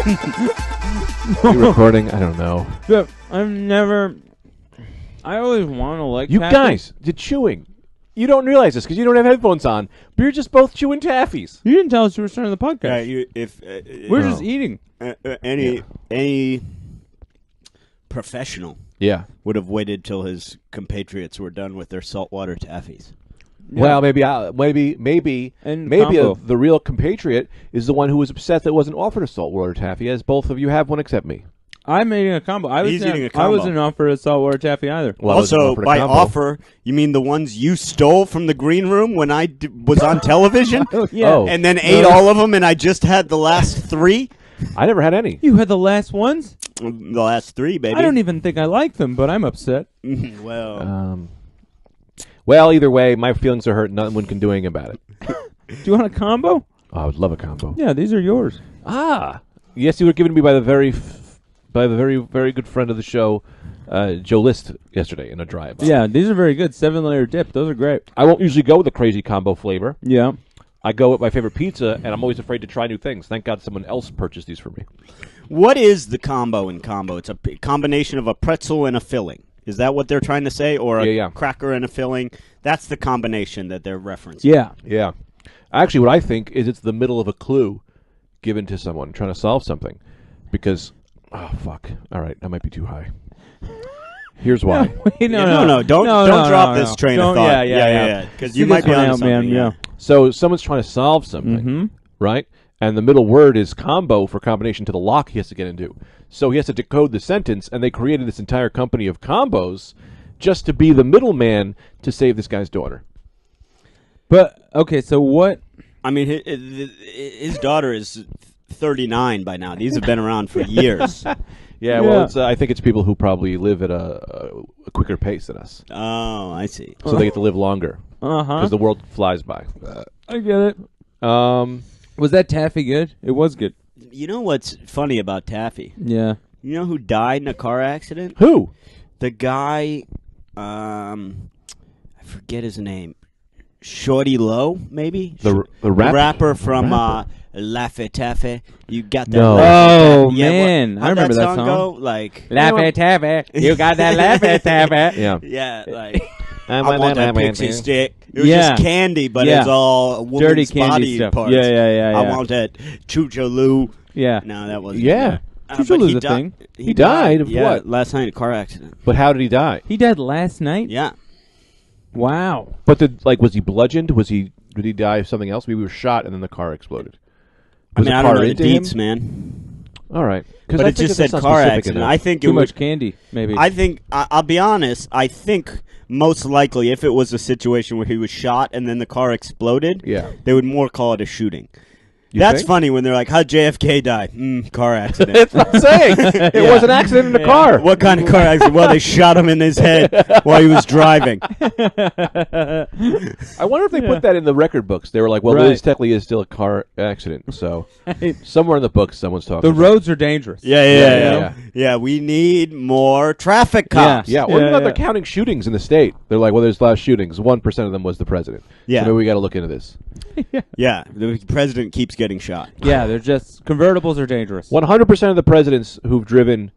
You recording? I don't know. Yeah, I always want to like You taffy. guys, you're chewing. You don't realize this because you don't have headphones on, but you're just both chewing taffies. You didn't tell us you were starting the podcast. Yeah, We're just eating. Any professional Yeah. would have waited till his compatriots were done with their saltwater taffies. Yeah. Well, maybe And maybe combo. the real compatriot is the one who was upset that wasn't offered a saltwater taffy, as both of you have one except me. I'm eating a combo. He's eating a I combo. wasn't offered a saltwater taffy either. Well, I wasn't Also, offered a by combo. offer, you mean the ones you stole from the green room when I was on television? Yeah. Oh. And then ate all of them, and I just had the last three? I never had any. You had the last ones? The last three, baby. I don't even think I like them, but I'm upset. Well, Well, either way, my feelings are hurt. Nothing can do anything about it. Do you want a combo? Oh, I would love a combo. Yeah, these are yours. Ah, yes, you were given to me by the very very good friend of the show, Joe List, yesterday in a drive. Yeah, these are very good. 7-layer dip. Those are great. I won't usually go with a crazy combo flavor. Yeah. I go with my favorite pizza, and I'm always afraid to try new things. Thank God someone else purchased these for me. what is the combo in combo? It's a combination of a pretzel and a filling. Is that what they're trying to say? Or a cracker and a filling? That's the combination that they're referencing. Yeah. Yeah. Actually, what I think is it's the middle of a clue given to someone trying to solve something. Because, oh, fuck. All right, that might be too high. Here's why. No, don't drop this train of thought. Yeah. Because you might be on something. Yeah. So someone's trying to solve something, right? And the middle word is combo for combination to the lock he has to get into. So he has to decode the sentence, and they created this entire company of combos just to be the middleman to save this guy's daughter. But, okay, so what? I mean, his daughter is 39 by now. These have been around for years. Yeah, well, it's, I think it's people who probably live at a quicker pace than us. Oh, I see. So they get to live longer. Because the world flies by. I get it. Was that taffy good? It was good. You know what's funny about taffy? Yeah. You know who died in a car accident? Who? The guy, I forget his name. Shorty Lowe, maybe? The rapper from Laffy Taffy. You got that? No. Oh, Yeah, man. I remember that song. Go? Like, Laffy Taffy. You got that Laffy Taffy. Yeah. yeah, like, I want that pixie stick. It was Yeah. just candy, but Yeah. it's all a woman's Dirty candy body stuff. parts. Yeah. I want that Choo-Choo-Loo. Yeah. No, that wasn't. Yeah. But Choo-Choo-Loo's he a thing. He died of yeah, what? last night in a car accident. But how did he die? He died last night? Yeah. Wow. But was he bludgeoned? Did he die of something else? Maybe he was shot and then the car exploded. I Was mean, the I car don't know the into him? deets, man. All right. But I it think just that's said not car specific accident. enough. I think Too it much would. candy, maybe. I think I'll be honest. I think most likely, if it was a situation where he was shot and then the car exploded, Yeah. they would more call it a shooting. You That's think? funny when they're like, "How'd JFK die?" Car accident. That's what I'm saying. It was an accident in a car. What kind of car accident? Well, they shot him in his head while he was driving. I wonder if they put that in the record books. They were like, well, Right. this technically is still a car accident. So somewhere in the books, someone's talking The about roads are dangerous. Yeah. We need more traffic cops. Yeah, or they're counting shootings in the state. They're like, well, there's a lot of shootings. 1% of them was the president. Yeah. So maybe we got to look into this. Yeah, the president keeps getting shot. Yeah, they're just convertibles are dangerous. 100% of the presidents who've driven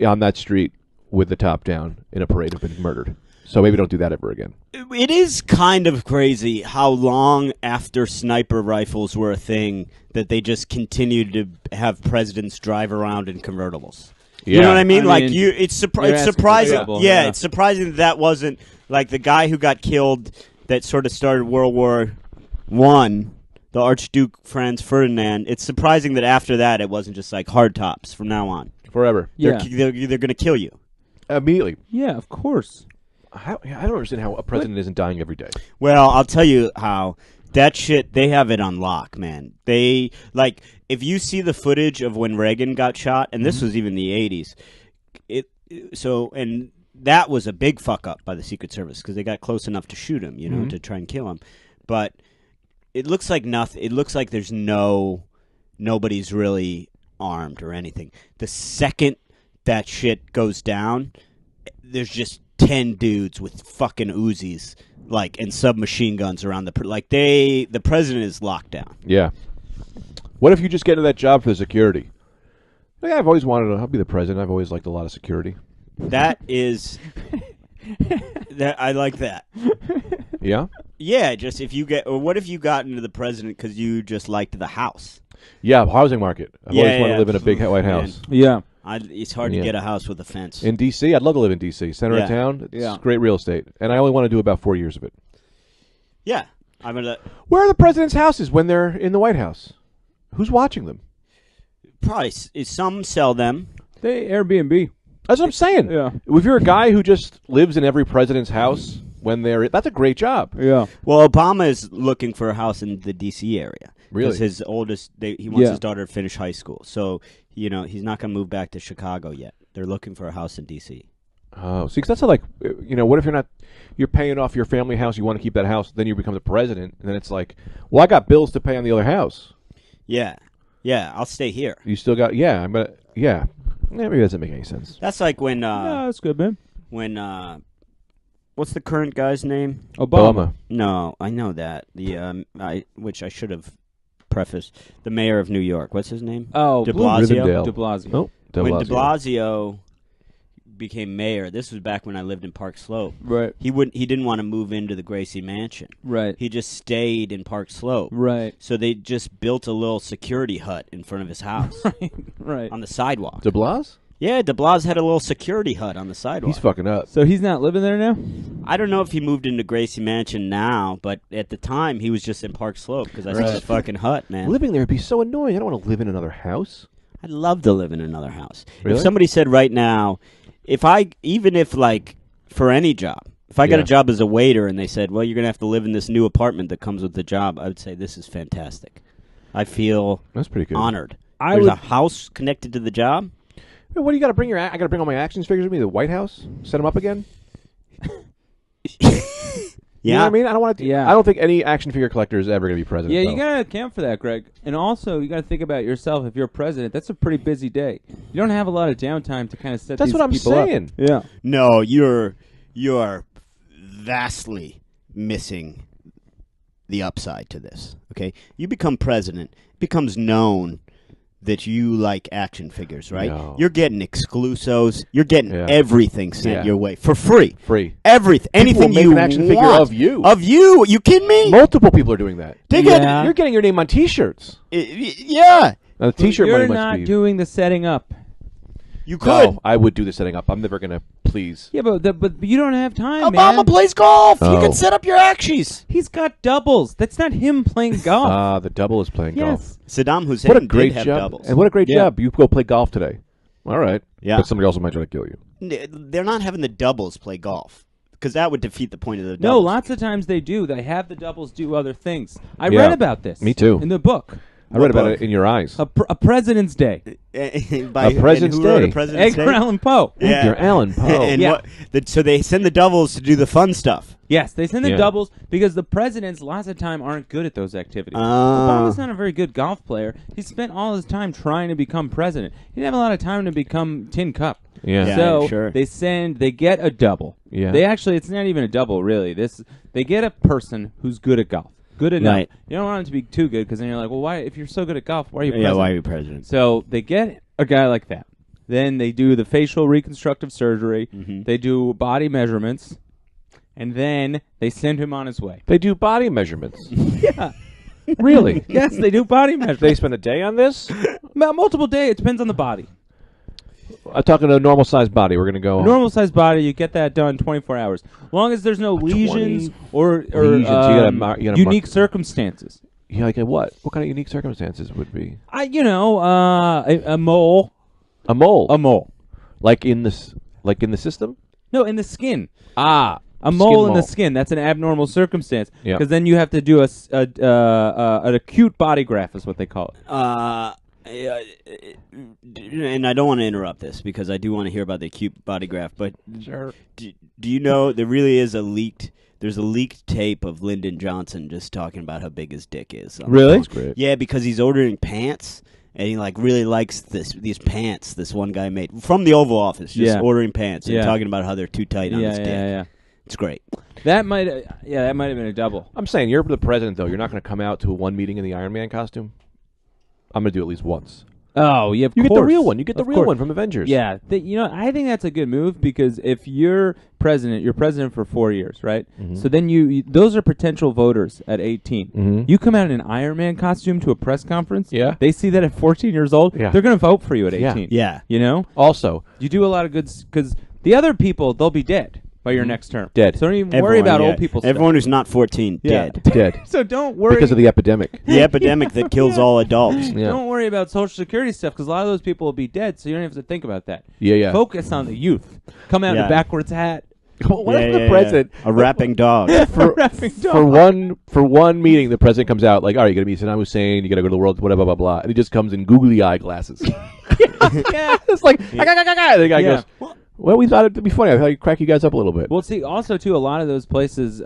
on that street with the top down in a parade have been murdered. So maybe don't do that ever again. It is kind of crazy how long after sniper rifles were a thing that they just continued to have presidents drive around in convertibles. Yeah. You know what I mean? I mean, it's surprising. Yeah. It's surprising that wasn't like the guy who got killed that sort of started World War I, the Archduke Franz Ferdinand. It's surprising that after that it wasn't just like hard tops from now on. Forever. Yeah. They're going to kill you. Immediately. Yeah, of course. I don't understand how a president isn't dying every day. Well, I'll tell you how. That shit, they have it on lock, man. They, like, if you see the footage of when Reagan got shot, and this was even the 80s, and that was a big fuck up by the Secret Service because they got close enough to shoot him, to try and kill him. But it looks like nothing. It looks like there's nobody's really armed or anything. The second that shit goes down, there's just 10 dudes with fucking Uzis, and submachine guns around the president is locked down. Yeah. What if you just get into that job for the security? Yeah, I've always wanted to. I'll be the president. I've always liked a lot of security. That is, that I like that. Yeah. Yeah, just if you get, or what if you got into the president because you just liked the house? Yeah, housing market. I've Yeah, always wanted yeah. to live in a big White Man. House. Yeah. It's hard to Yeah. get a house with a fence. In D.C., I'd love to live in D.C., center Yeah. of town. It's Yeah. great real estate. And I only want to do about 4 years of it. Yeah, I'm gonna Where are the president's houses when they're in the White House? Who's watching them? probably some sell them. They Airbnb. That's what I'm saying. Yeah. If you're a guy who just lives in every president's house when they're, that's a great job. Yeah. Well, Obama is looking for a house in the D.C. area. Really? Because his oldest, he wants Yeah. his daughter to finish high school. So, he's not going to move back to Chicago yet. They're looking for a house in D.C. Oh, see, 'cause that's like, what if you're paying off your family house, you want to keep that house, then you become the president, and then it's like, well, I got bills to pay on the other house. Yeah. Yeah, I'll stay here. You still got, yeah, maybe that doesn't make any sense. That's like when, No, that's good, man. what's the current guy's name? Obama. No, I know that. Which I should have prefaced. The mayor of New York. What's his name? Oh, De Blasio. Rivendell. De Blasio. Oh, De When Blasio. De Blasio became mayor, this was back when I lived in Park Slope. Right. He didn't want to move into the Gracie Mansion. Right. He just stayed in Park Slope. Right. So they just built a little security hut in front of his house Right. on the sidewalk. De Blas? Yeah, De Blas had a little security hut on the sidewalk. He's fucking up. So he's not living there now? I don't know if he moved into Gracie Mansion now, but at the time he was just in Park Slope because that's Right. his fucking hut, man. Living there would be so annoying. I don't want to live in another house. I'd love to live in another house. Really? If somebody said right now, even if for any job, if I got Yeah. a job as a waiter and they said, well, you're going to have to live in this new apartment that comes with the job, I would say this is fantastic. I feel That's pretty good. honored. I There's would- a house connected to the job. Hey, what do you got to bring your? I got to bring all my action figures with me to the White House. Set them up again. You know what I mean? I don't want to. Yeah. I don't think any action figure collector is ever going to be president. Yeah, though. you gotta account for that, Greg. And also, you gotta think about yourself. If you're president, that's a pretty busy day. You don't have a lot of downtime to kind of set That's these what I'm people up. saying. Yeah. No, you're vastly missing the upside to this. Okay, you become president, it becomes known that you like action figures, right? No. You're getting exclusos. You're getting Yeah. everything sent Yeah. your way for free. Free. Everything, anything will make you an action want figure of you. Of you? You kidding me? Multiple people are doing that. They Yeah. You're getting your name on T-shirts. Yeah, Now, the T-shirt You're money must not be. doing the setting up. you could. No, I would do the setting up. I'm never going to please. Yeah, but you don't have time, Obama man. plays golf. You Oh. can set up your actions. He's got doubles. That's not him playing golf. The double is playing golf. Yes. Saddam Hussein What a did great have job! doubles. And what a great Yeah. job! You go play golf today. All right. Yeah. But somebody else might try to kill you. They're not having the doubles play golf because that would defeat the point of the No, doubles. lots of times they do. They have the doubles do other things. I Yeah. read about this. Me too. In the book. I read about book? it in your eyes. A President's Day. By, President's and who wrote Day. A President's Edgar Day? Allan Poe. Yeah. You're Alan Poe. And Yeah. so they send the doubles to do the fun stuff. Yes, they send the Yeah. doubles because the presidents lots of time aren't good at those activities. Ah. Obama's not a very good golf player. He spent all his time trying to become president. He didn't have a lot of time to become Tin Cup. Yeah. Yeah. So sure. they get a double. Yeah. It's not even a double really. They get a person who's good at golf. Good enough. Right. You don't want him to be too good because then you're like, well, why? If you're so good at golf, why are you president? Yeah, why are you president? So they get a guy like that. Then they do the facial reconstructive surgery. Mhm. They do body measurements, and then they send him on his way. They do body measurements. Yeah. Really? Yes, they do body measurements. They spend a day on this? Multiple day. It depends on the body. I'm talking a normal sized body. We're going to go. A normal sized body, you get that done 24 hours. As long as there's no lesions or Lesions. You gotta you gotta unique mark- circumstances. Yeah, like what? What kind of unique circumstances would be? A mole. A mole. A mole. Like in the system? No, in the skin. Ah. A mole in the skin. That's an abnormal circumstance. Yeah. Because then you have to do an acute body graft is what they call it. And I don't want to interrupt this because I do want to hear about the acute body graft. But Sure. do you know there really is there's a leaked tape of Lyndon Johnson just talking about how big his dick is. Really? That's great. Yeah, because he's ordering pants. And he really likes these pants this one guy made from the Oval Office, just Yeah. ordering pants and Yeah. talking about how they're too tight on his dick. Yeah. It's great. That might have been a double. I'm saying you're the president, though. You're not going to come out to one meeting in the Iron Man costume. I'm going to do it at least once. Oh, yeah, of You course. get the real one. You get the Of real course. one from Avengers. Yeah, I think that's a good move because if you're president for 4 years, right? Mm-hmm. So then those are potential voters at 18. Mm-hmm. You come out in an Iron Man costume to a press conference. Yeah. They see that at 14 years old. Yeah. They're going to vote for you at 18. Yeah. You know? Also, You do a lot of good because the other people, they'll be dead by your next term. Dead. So don't even worry about old people stuff. Everyone who's not 14, Yeah. dead. dead So don't worry. because of the epidemic. The epidemic that kills all adults. Yeah. Don't worry about Social Security stuff because a lot of those people will be dead, so you don't have to think about that. Yeah. Focus on the youth. Come out in Yeah. a backwards hat. What if the president A rapping dog. for one meeting, the president comes out like, all right, you got to meet Saddam Hussein, you got to go to the world, whatever, blah, blah, blah, and he just comes in googly eye glasses. Yeah. It's like, and the guy Yeah. goes, well, we thought it'd be funny. I thought you'd crack you guys up a little bit. Well, see, also too, a lot of those places,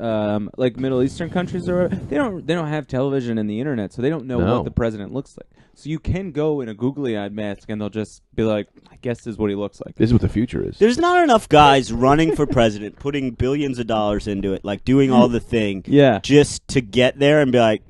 like Middle Eastern countries, or they don't have television and the internet, so they don't know No. what the president looks like. So you can go in a googly-eyed mask, and they'll just be like, "I guess this is what he looks like." This is what the future is. There's not enough guys running for president, putting billions of dollars into it, like doing all the thing, Yeah, just to get there and be like,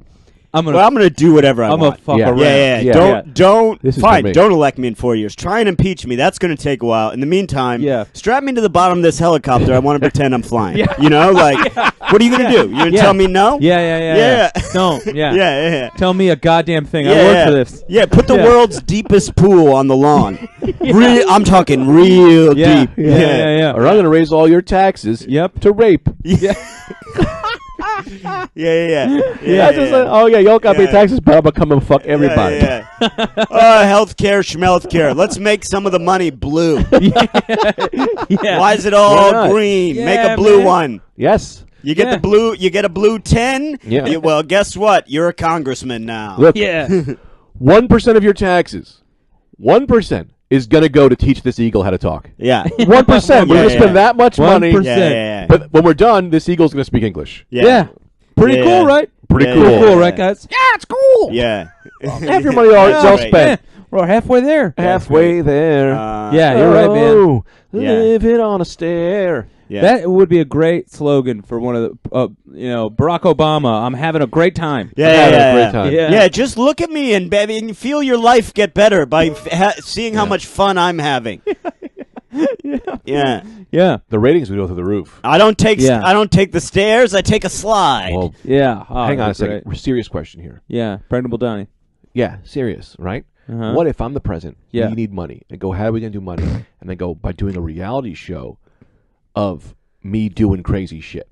I'm well, I'm gonna do whatever I gonna want. fuck Yeah. around. Yeah. Don't. This is for Fine. me. Don't elect me in 4 years. Try and impeach me. That's going to take a while. In the meantime, Yeah. strap me to the bottom of this helicopter. I want to pretend I'm flying. Yeah. You know, like, what are you going to do? You going to Yeah. tell me no? Yeah. Don't. Yeah. Yeah. Tell me a goddamn thing. Yeah, I work yeah. for this. Yeah, put the Yeah. world's deepest pool on the lawn. I'm talking real Yeah. deep. Yeah. Or I'm going to raise all your taxes Yep. to rape. Yeah. That's just like, oh, yeah, y'all got to pay Yeah. taxes, but I'm going to come and fuck everybody. Yeah. Healthcare, schmelthcare. Let's make some of the money blue. Yeah. Why is it Why all not? green? Make Yeah, a blue man. one. Yes. You get Yeah. the blue. You get a blue 10. Yeah. Well, guess what? You're a congressman now. Look, Yeah. 1% of your taxes, 1% is going to go to teach this eagle how to talk. Yeah. 1%. We're Yeah, going to yeah. spend that much money. 1%. Yeah. But when we're done, this eagle's going to speak English. Yeah. Pretty Yeah. cool, right? Pretty Yeah, cool. yeah, Cool, yeah. right, guys? Yeah, it's cool. Yeah. Half your money already all Right. spent. We're halfway there. Halfway there. Yeah, you're right, man. Oh, Yeah. live it on a stair. Yeah. That would be a great slogan for one of the, Barack Obama. I'm having a great time. Yeah, I'm having yeah, a great yeah. time. Yeah. Yeah, just look at me and baby, and feel your life get better by seeing how Yeah. much fun I'm having. Yeah. Yeah. The ratings would go through the roof. I don't take Yeah. I don't take the stairs. I take a slide. Well, Yeah. Oh, hang on a that's second. great. Serious question here. Yeah. Pregnable Donnie. Yeah, serious, right? Uh-huh. What if I'm the president? Yeah. We need money. And go, how are we going to do money? And then go, by doing a reality show of me doing crazy shit.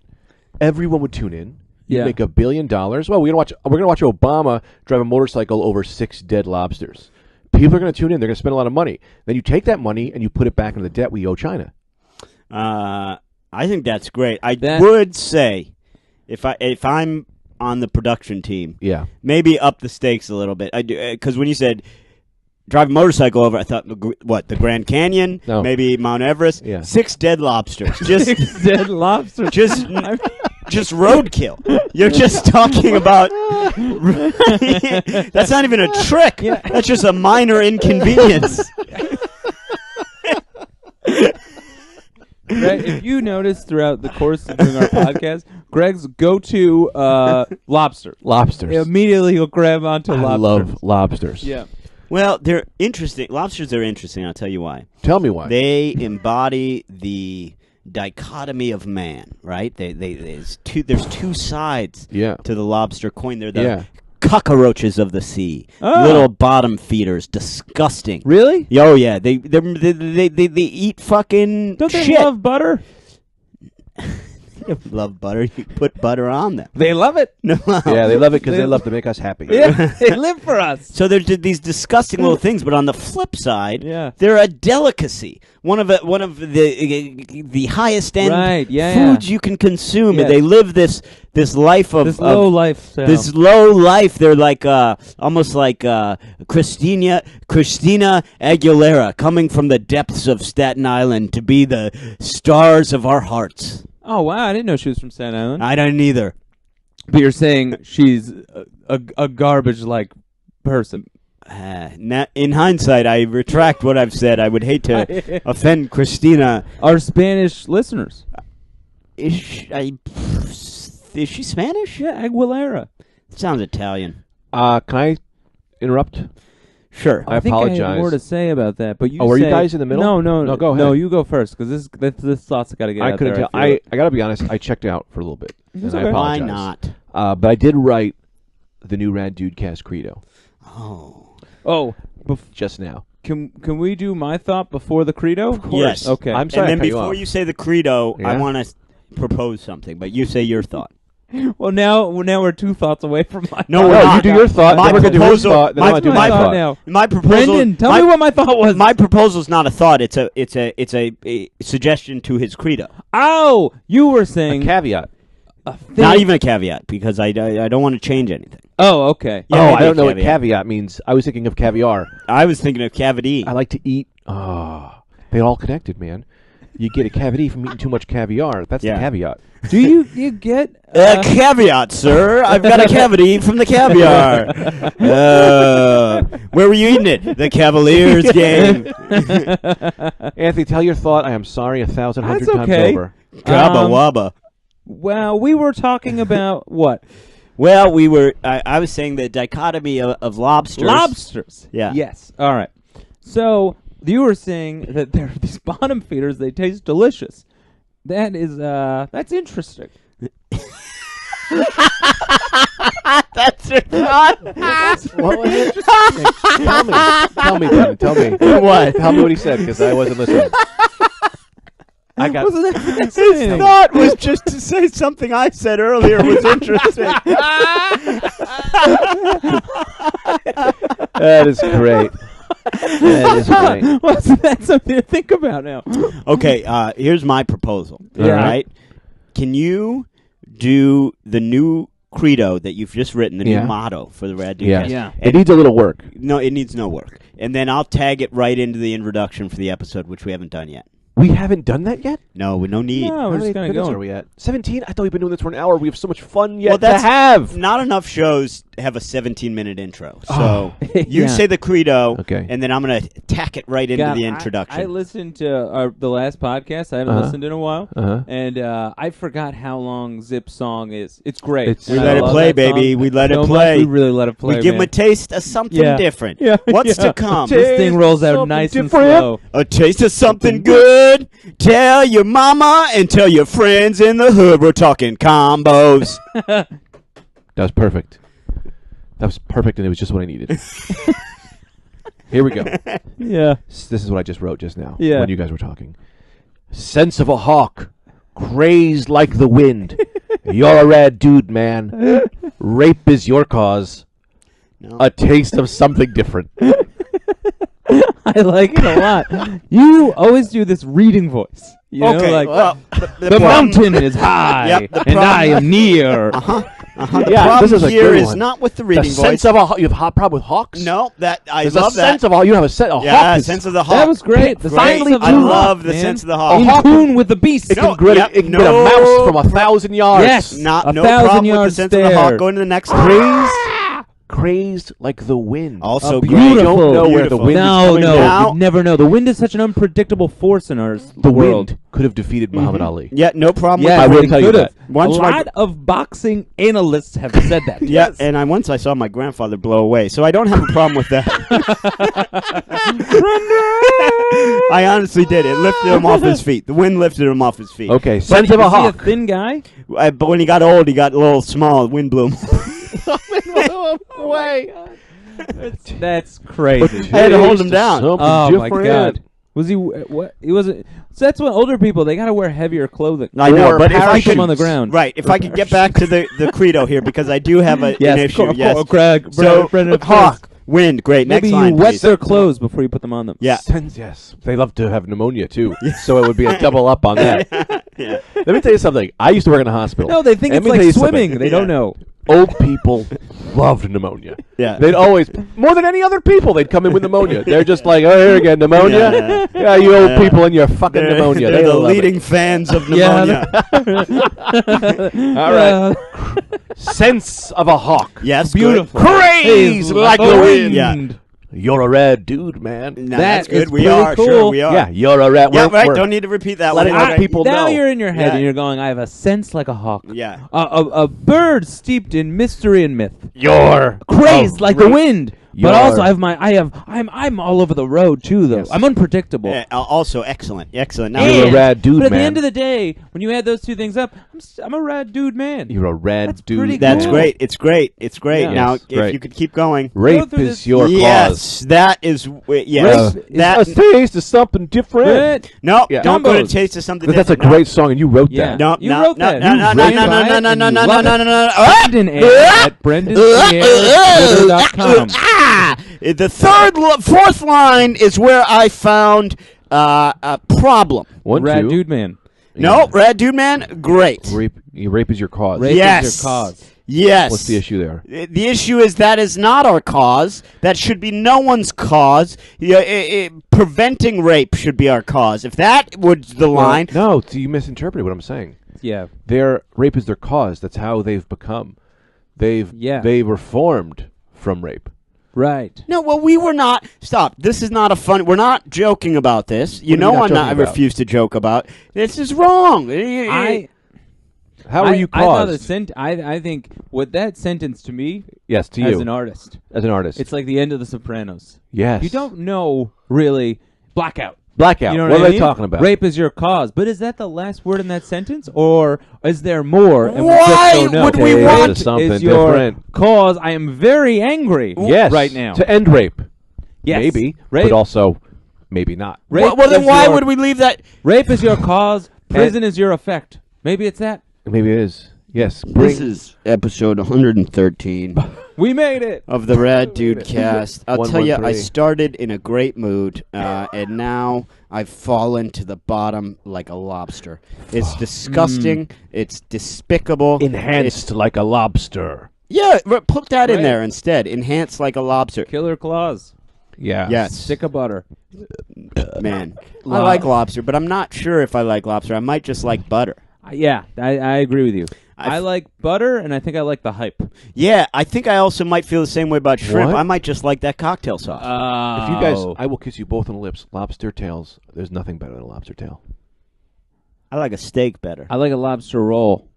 Everyone would tune in. You Yeah. make $1 billion. Well, we're gonna watch Obama drive a motorcycle over 6 dead lobsters. People are gonna tune in. They're gonna spend a lot of money. Then you take that money and you put it back into the debt we owe China. I think that's great. I That- would say if I'm on the production team, Yeah. maybe up the stakes a little bit. I do because when you said drive a motorcycle over, I thought the Grand Canyon, No. maybe Mount Everest, Yeah. 6 dead lobsters, just Dead lobster. just roadkill. You're just talking about. That's not even a trick. That's just a minor inconvenience. Greg, if you notice throughout the course of doing our podcast, Greg's go-to lobster. Lobsters. Immediately he'll grab onto I lobsters. love lobsters. Yeah. Well, they're interesting. Lobsters are interesting. I'll tell you why. Tell me why. They embody the dichotomy of man, right? There's two sides Yeah. to the lobster coin. They're the Yeah. cockroaches of the sea, Oh. little bottom feeders, disgusting. Really? Oh yeah, they eat fucking Don't they shit. love butter? They love butter. You put butter on them. They love it. No. Yeah, they love it because they love to make us happy. Yeah, they live for us. So they're these disgusting little things, but on the flip side, Yeah. they're a delicacy. One of the highest end Right, yeah, foods yeah. you can consume. Yes. And they live this life of This low lifestyle. this low life. They're like almost like Christina Aguilera coming from the depths of Staten Island to be the stars of our hearts. Oh wow, I didn't know she was from Staten Island. I don't either. But you're saying she's a garbage-like person. In hindsight, I retract what I've said. I would hate to offend Christina. Our Spanish listeners. Is she Spanish? Yeah, Aguilera. Sounds Italian. Can I interrupt? Sure. I think I apologize. have more to say about that, but you. Oh, are you say- guys in the middle? No, go ahead. No, you go first because this thought's got to get I out couldn't there. tell. I got to be honest. I checked out for a little bit. It's and I okay. Why apologize. not? But I did write the new Rad Dudecast credo Oh, just now. can we do my thought before the credo? Of course. Yes. Okay. I'm sorry. And then I cut before you you say the credo, I Yeah? want to propose something, but you say your thought. Well, now we're 2 thoughts away from my. No, thought. we're No, not. you do your thought. My then we're gonna do his proposal- thought. Then my- I'm gonna do my my thought thought. now. My proposal. Brendan, tell me what my thought was. My proposal is not a thought. It's a suggestion to his credo. Oh, you were saying Caveat. a thing. Not even a caveat because I don't want to change anything. Oh, okay. Yeah, oh, maybe I don't a know what caveat. caveat means. I was thinking of caviar. I was thinking of cavity. I like to eat. They all connected, man. You get a cavity from eating too much caviar. That's Yeah. the caveat. Do you get? Caveat, sir. I've got a cavity from the caviar. Where were you eating it? The Cavaliers game. Anthony, tell your thought. I am sorry 1,100 That's times okay. over. Gabba wabba. Well, we were talking about what? Well, we were. I was saying the dichotomy of lobsters. Lobsters. Yeah. Yes. All right. So you were saying that there are these bottom feeders. They taste delicious. That is that's interesting. That's your thought. What was it? Tell me, Brendan. Tell me. What? Tell me what he said because I wasn't listening. I got. Wasn't that His fascinating? thought was just to say something I said earlier was interesting. That is great. That is great. Wasn't that something to think about now? Okay, here's my proposal. Yeah. All right. Can you do the new credo that you've just written, the Yeah. new motto for the Rad Yeah. Dudecast? Yeah. It needs a little work. No, it needs no work. And then I'll tag it right into the introduction for the episode, which we haven't done yet. We haven't done that yet? No, no need. No, How we're many just kind of minutes going. are we at? 17? I thought we've been doing this for an hour. We have so much fun yet Well, to that's- have. Not enough shows have a 17-minute intro. So Oh. you Yeah. say the credo, Okay. and then I'm going to tack it right into God, the introduction. I listened to the last podcast. I haven't Uh-huh. listened in a while, Uh-huh. and I forgot how long Zip's song is. It's great. It's- We And let I it love play, that song baby. We let it so much. play. We really let it play. we give him man. a taste of something Yeah. different. Yeah. What's Yeah. to come? This thing rolls out Something nice and different. slow. A taste of something good. Tell your mama and tell your friends in the hood. We're talking combos. That was perfect. That was perfect, and it was just what I needed. Here we go. Yeah. This is what I just wrote just now Yeah. when you guys were talking. Sense of a hawk, crazed like the wind. You're a rad dude, man. Rape is your cause. No. A taste of something different. I like it a lot. You always do this reading voice. You know, Okay, like well, the mountain is high, Yep, the and I problem- am near. The Yeah, problem this is a here good is one. not with the The reading voice. sense of a hawk. You have a problem with hawks? No, that I There's love a that. sense of a you have a sense. A Yeah, hawk is sense of the hawk. That was great. The Finally, sense of I the love hawk, the man. sense of the a hawk. In hawk. tune with the beast. It can, No, grit, yep, it can no. get a mouse from 1,000 yards. Yes. Not A no 1,000 problem with the yards sense of the stare. hawk. Going to the next one. Crazed like the wind. Also A great. You beautiful- don't know where the beautiful. wind is No, coming no, from. Now- you never know. The wind is such an unpredictable force in our The world. wind could have defeated Muhammad Ali. Yeah, no problem Yeah, I with will they tell you could that. have. Once a my- lot of boxing analysts have said that. Yeah, and once I saw my grandfather blow away, so I don't have a problem with that. I honestly did. It lifted him off his feet. The wind lifted him off his feet. Okay, But sense of a is he hawk. a thin guy? But when he got old, he got a little small. The wind blew him. away. That's crazy. I had to hold him down. Oh my god. Was he what? He wasn't. So that's what older people they got to wear heavier clothing. I know, Or but if I parachutes. could on the ground. right, if I could get back to the credo here, because I do have an issue. Yes. Craig. So Brendan, of course. hawk, wind, great. Maybe Next you line, wet please. their clothes before you put them on them. Yeah. Sense, yes. They love to have pneumonia too, so it would be a double up on that. Yeah. Let me tell you something. I used to work in a hospital. No, they think Let it's me tell like you something. swimming. They don't know. Old people loved pneumonia. Yeah. They'd always, more than any other people, they'd come in with pneumonia. They're just like, oh, here again, pneumonia? Yeah, you old people and your fucking pneumonia. They're They the love leading fans of Yeah, pneumonia. All right. Sense of a hawk. Yes, Beautiful. Craze Hey, like the wind. Yeah. You're a rad dude, man. No, That that's good. is We pretty are. cool. Sure, we are. Yeah, you're a rad. Yeah, we're- right. we're- Don't need to repeat that Letting one. other people now know. you're in your head Yeah. and you're going, I have a sense like a hawk. Yeah. A bird steeped in mystery and myth. You're Crazed like the great. wind. But also, I'm all over the road too, though. Yes. I'm unpredictable. Yeah, also excellent. Now You're a rad dude, but at man. the end of the day, when you add those two things up, I'm a rad dude, man. You're a rad That's dude. pretty that's cool. great. It's great. Yeah. Now, Yes, if great. you could keep going. Rape through is this- your Yes, cause. that is. Yes, Rape is that. A taste of something different. But No, Yeah. don't go to Combos. taste of something. Because that's a different. great song, and you wrote Yeah. that. No, You no, wrote no, that. no, You no, wrote no, it, no, no, and no, you no, no, love no, it. no, no. Brendan at BrendanSierra.com. The fourth line is where I found a problem. One, Rad two. dude, man. No, Rad Dude Man, great. Rape is your cause. Rape Yes. is your cause. Yes. What's the issue there? The issue is that is not our cause. That should be no one's cause. Preventing rape should be our cause. If that was the line, No, you misinterpreted what I'm saying. Yeah. Their rape is their cause. That's how they've become. They were formed from rape. Right. no. Well, we were not. Stop. This is not a fun. We're not joking about this. You What are know, you not I'm not. I joking about? refuse to joke about. This is wrong. How are you I thought caused? I think what that sentence to me Yes, to as you an artist, as an artist. it's like the end of The Sopranos. yes. You don't know really blackout. blackout. You know what I are mean? they talking about? Rape is your cause, but is that the last word in that sentence, or is there more? And we Why just don't know? would we Okay, want this is something is your different. cause? I am very angry. Yes, right now. to end rape. Yes. Maybe, Rape. but also maybe not. Rape well, then is why your- would we leave that? Rape is your cause. Prison is your effect. Maybe it's that. Maybe it is. Yes. This is episode 113 We made it. of the Rad Dudecast. I'll tell you, I 113. started in a great mood, and now I've fallen to the bottom like a lobster. It's disgusting. It's despicable. enhanced like a lobster. Yeah, put that in Right. there instead. Enhanced like a lobster. Killer claws. Yeah. Yes. Stick of butter. Man, I like lobster, but I'm not sure if I like lobster. I might just like butter. Yeah, I agree with you. I I like butter, and I think I like the hype. Yeah, I think I also might feel the same way about shrimp. What? I might just like that cocktail sauce. If you guys, I will kiss you both on the lips. Lobster tails. There's nothing better than a lobster tail. I like a steak better. I like a lobster roll.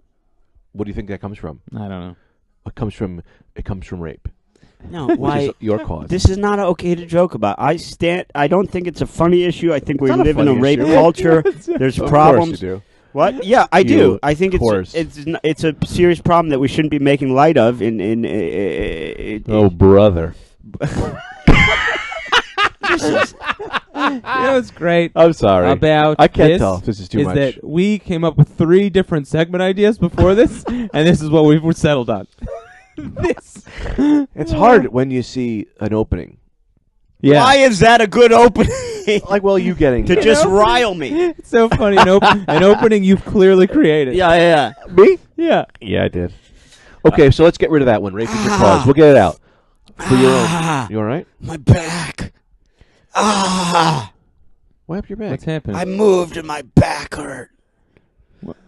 What do you think that comes from? I don't know. It comes from rape. No, Which why? is your cause. This is not okay to joke about. I don't think it's a funny issue. I think we not a live in a funny rape issue. culture. There's Of problems. course you do. What? Yeah, I do. You, I think of course. it's a serious problem that we shouldn't be making light of. Oh, brother. You know what's great I'm sorry. about I can't this tell if this is too much. that we came up with 3 different segment ideas before this, and this is what we've settled on. This. It's hard when you see an opening. Yeah. Why is that a good opening? Like, well, you getting To just rile me. It's so funny. An opening you've clearly created. Yeah. me? Yeah. Yeah, I did. Okay, so let's get rid of that one. Rape is your cause. We'll get it out for your own. You all right? My back. Why up your back? What's happening? I moved and my back hurt.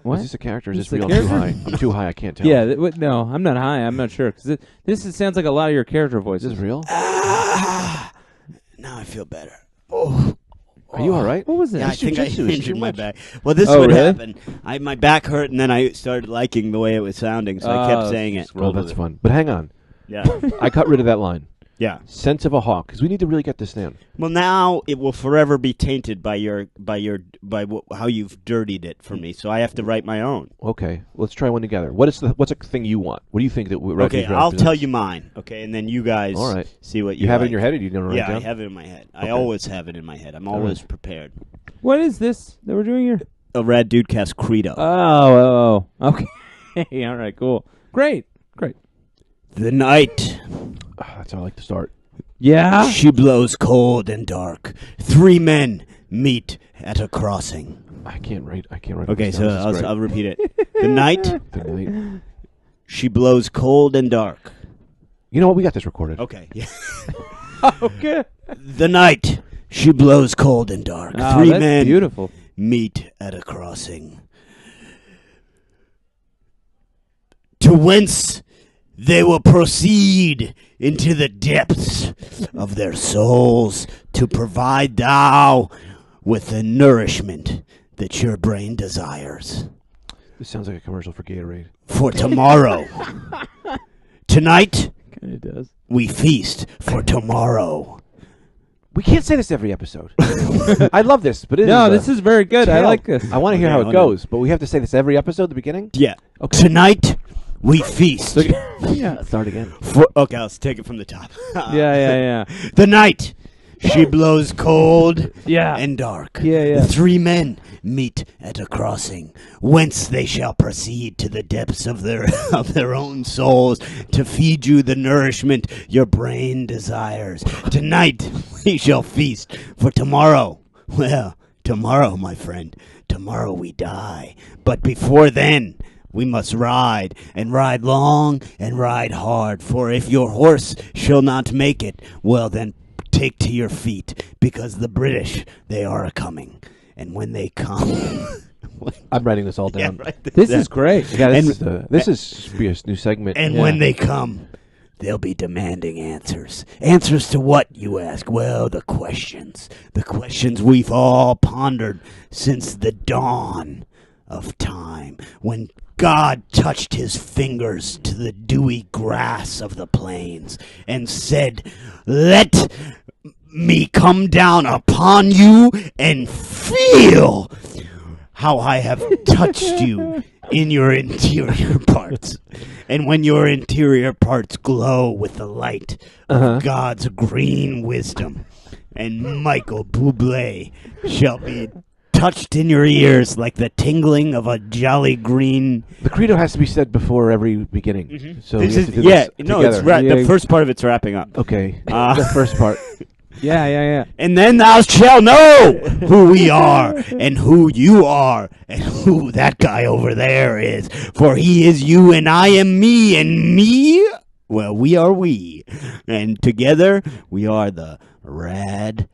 What? Is this a character? Or is This this is a real? I'm too character? high. I'm too high. I can't tell. Yeah. No, I'm not high. I'm not sure. Because this sounds like a lot of your character Is voices. this real? Now I feel better. Oh. Are you all right? What was that? Yeah, I This think I jujitsu is too injured my much. back. Well, this Oh, would really? happen. My back hurt, and then I started liking the way it was sounding, so I kept saying it. Oh, that's fun. But hang on. Yeah. I got rid of that line. Yeah. Sense of a hawk, because we need to really get this down. Well, now it will forever be tainted by how you've dirtied it for me. So I have to write my own. Okay, let's try one together. What's a thing you want? What do you think that? Okay, I'll tell you mine. Okay, and then you guys All right. see what You have it like. in your head, or you don't write it Yeah, down? I have it in my head. I Okay. always have it in my head. I'm always prepared. What is this that we're doing here? A Rad Dudecast credo. Oh. Okay. All right. Cool. Great. The night That's how I like to start. Yeah. she blows cold and dark. 3 men meet at a crossing. I can't write. Okay, this so down. This is great. I'll repeat it. The night The night. she blows cold and dark. You know what? We got this recorded. Okay. Yeah. Okay. The night she blows cold and dark. Oh, 3 that's men beautiful. meet at a crossing. To whence they will proceed into the depths of their souls to provide thou with the nourishment that your brain desires. This sounds like a commercial for Gatorade. For tomorrow. Tonight, It does. is. we feast for tomorrow. We can't say this every episode. I love this, but this is very good. I like this. I want to hear how it goes, but we have to say this every episode at the beginning? Yeah. Okay. Tonight, we feast. Yeah. Start again. Okay, let's take it from the top. Yeah. The night, she blows cold Yeah. and dark. Yeah. The three men meet at a crossing, whence they shall proceed to the depths of their own souls to feed you the nourishment your brain desires. Tonight we shall feast, for tomorrow, well, tomorrow, my friend, tomorrow we die. But before then, we must ride, and ride long, and ride hard. For if your horse shall not make it, well then, take to your feet, because the British, they are a-coming. And when they come... I'm writing this all down. Yeah, write This down. is great. Yeah, this is be a new segment. And when they come, they'll be demanding answers. Answers to what, you ask? Well, the questions. The questions we've all pondered since the dawn of time, when God touched his fingers to the dewy grass of the plains and said, "Let me come down upon you and feel how I have touched you in your interior parts." And when your interior parts glow with the light of God's green wisdom, and Michael Bublé shall be touched in your ears like the tingling of a jolly green... The credo has to be said before every beginning. So This we have is to do this no, together. it's the first part of it's wrapping up. Okay. The first part. Yeah. And then thou shalt know who we are, and who you are, and who that guy over there is. For he is you, and I am me, and me, well, we are we. And together, we are the Rad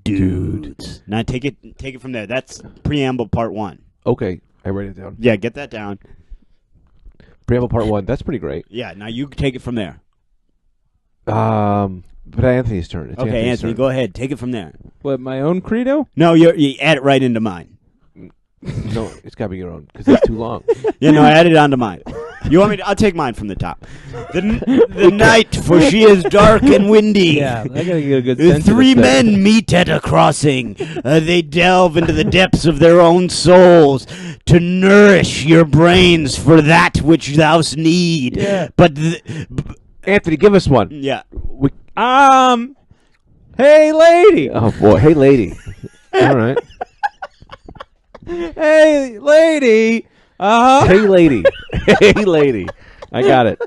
Dudes. Now take it from there. That's preamble part 1. Okay. I write it down. Yeah, get that down. Preamble part 1. That's pretty great. Yeah, now you take it from there. But Anthony's turn. It's Okay, Anthony's Anthony, turn. go ahead. Take it from there. What, my own credo? No, you add it right into mine. No, it's got to be your own because it's too long. Yeah, no, I added it onto mine. You want me to? I'll take mine from the top. The night, for she is dark and windy. Yeah, I gotta get a good The sense of three this thing. men meet at a crossing. They delve into the depths of their own souls to nourish your brains for that which thou need. Yeah. But Anthony, give us one. yeah, Hey, lady. Oh boy, hey lady. All right. Hey, lady. Hey lady. Hey lady. I got it.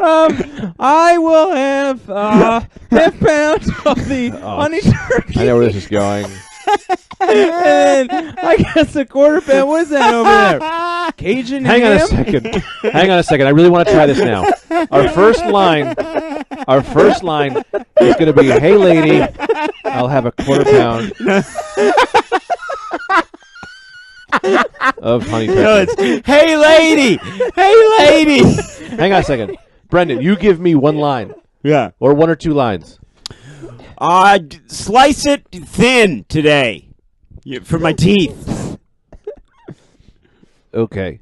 I will have half pound of the honey turkey. I know where this is going. And I guess a quarter pound. What is that over there? Cajun Hang on a ham? second. Hang on a second. I really want to try this now. Our first line is going to be, "Hey lady, I'll have a quarter pound of honey turkey." no, it's hey lady, hey lady. Hang on a second. Brendan, you give me one line Yeah. or one or two lines. Slice it thin today for my teeth. Okay.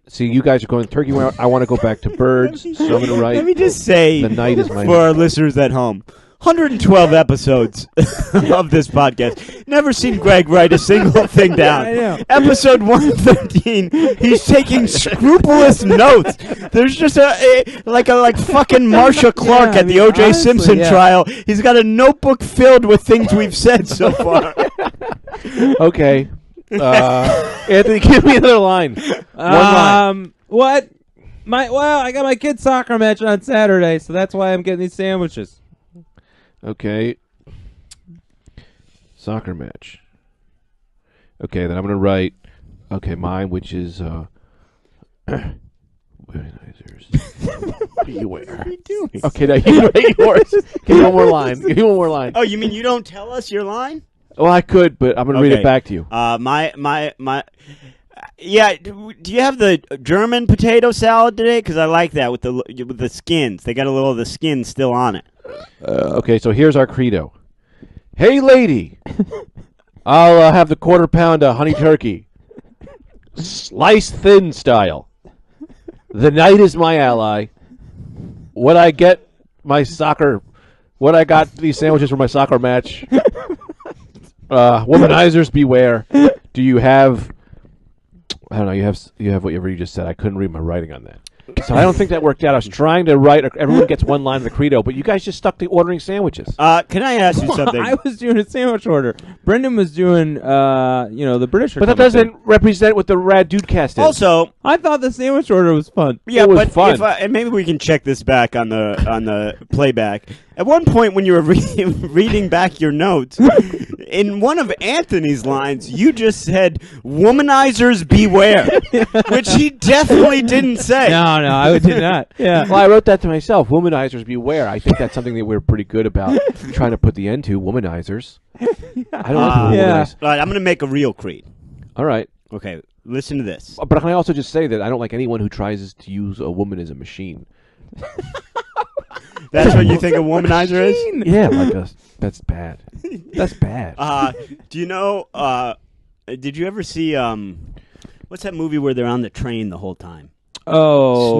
See, you guys are going turkey. I want to go back to birds, so I'm going to write. Let me just say, The night is my- for our listeners at home, 112 episodes of this podcast. Never seen Greg write a single thing down. I know. Episode 113, he's taking scrupulous notes. There's just like fucking Marsha Clark Yeah, at the O.J. honestly, Simpson yeah. trial. He's got a notebook filled with things we've said so far. Okay. Anthony, give me another line. One line. What? I got my kid's soccer match on Saturday, so that's why I'm getting these sandwiches. Okay. Soccer match. Okay, then I'm going to write, mine, which is, womenizers. What do you wear? What are you doing? Okay, now you write yours. Give me one more line. Give me one more line. Oh, you mean you don't tell us your line? Well, I could, but I'm going to read Okay. it back to you. Yeah. Do you have the German potato salad today? Because I like that with the skins. They got a little of the skin still on it. Okay, so here's our credo. Hey, lady, I'll have the quarter pound of honey turkey. Slice thin style. The night is my ally. Would I get my soccer? Would I got these sandwiches for my soccer match? Womanizers beware. Do you have? I don't know. You have whatever you just said. I couldn't read my writing on that. So I don't think that worked out. I was trying to write. Everyone gets one line of the credo, but you guys just stuck to ordering sandwiches. Can I ask you something? I was doing a sandwich order. Brendan was doing, the British. But that doesn't represent what the Rad Dudecast is. Also, I thought the sandwich order was fun. yeah, It was but fun. and maybe we can check this back on the playback. At one point, when you were reading back your notes, in one of Anthony's lines, you just said "womanizers beware," which he definitely didn't say. No, I did not. Yeah. Well, I wrote that to myself. Womanizers beware. I think that's something that we're pretty good about trying to put the end to. Womanizers. I don't know. Yeah. All right, I'm going to make a real creed. All right. Okay, listen to this. But can I also just say that I don't like anyone who tries to use a woman as a machine. That's what you think a womanizer is? Yeah, that's bad. That's bad. Do you know? Did you ever see what's that movie where they're on the train the whole time? Oh,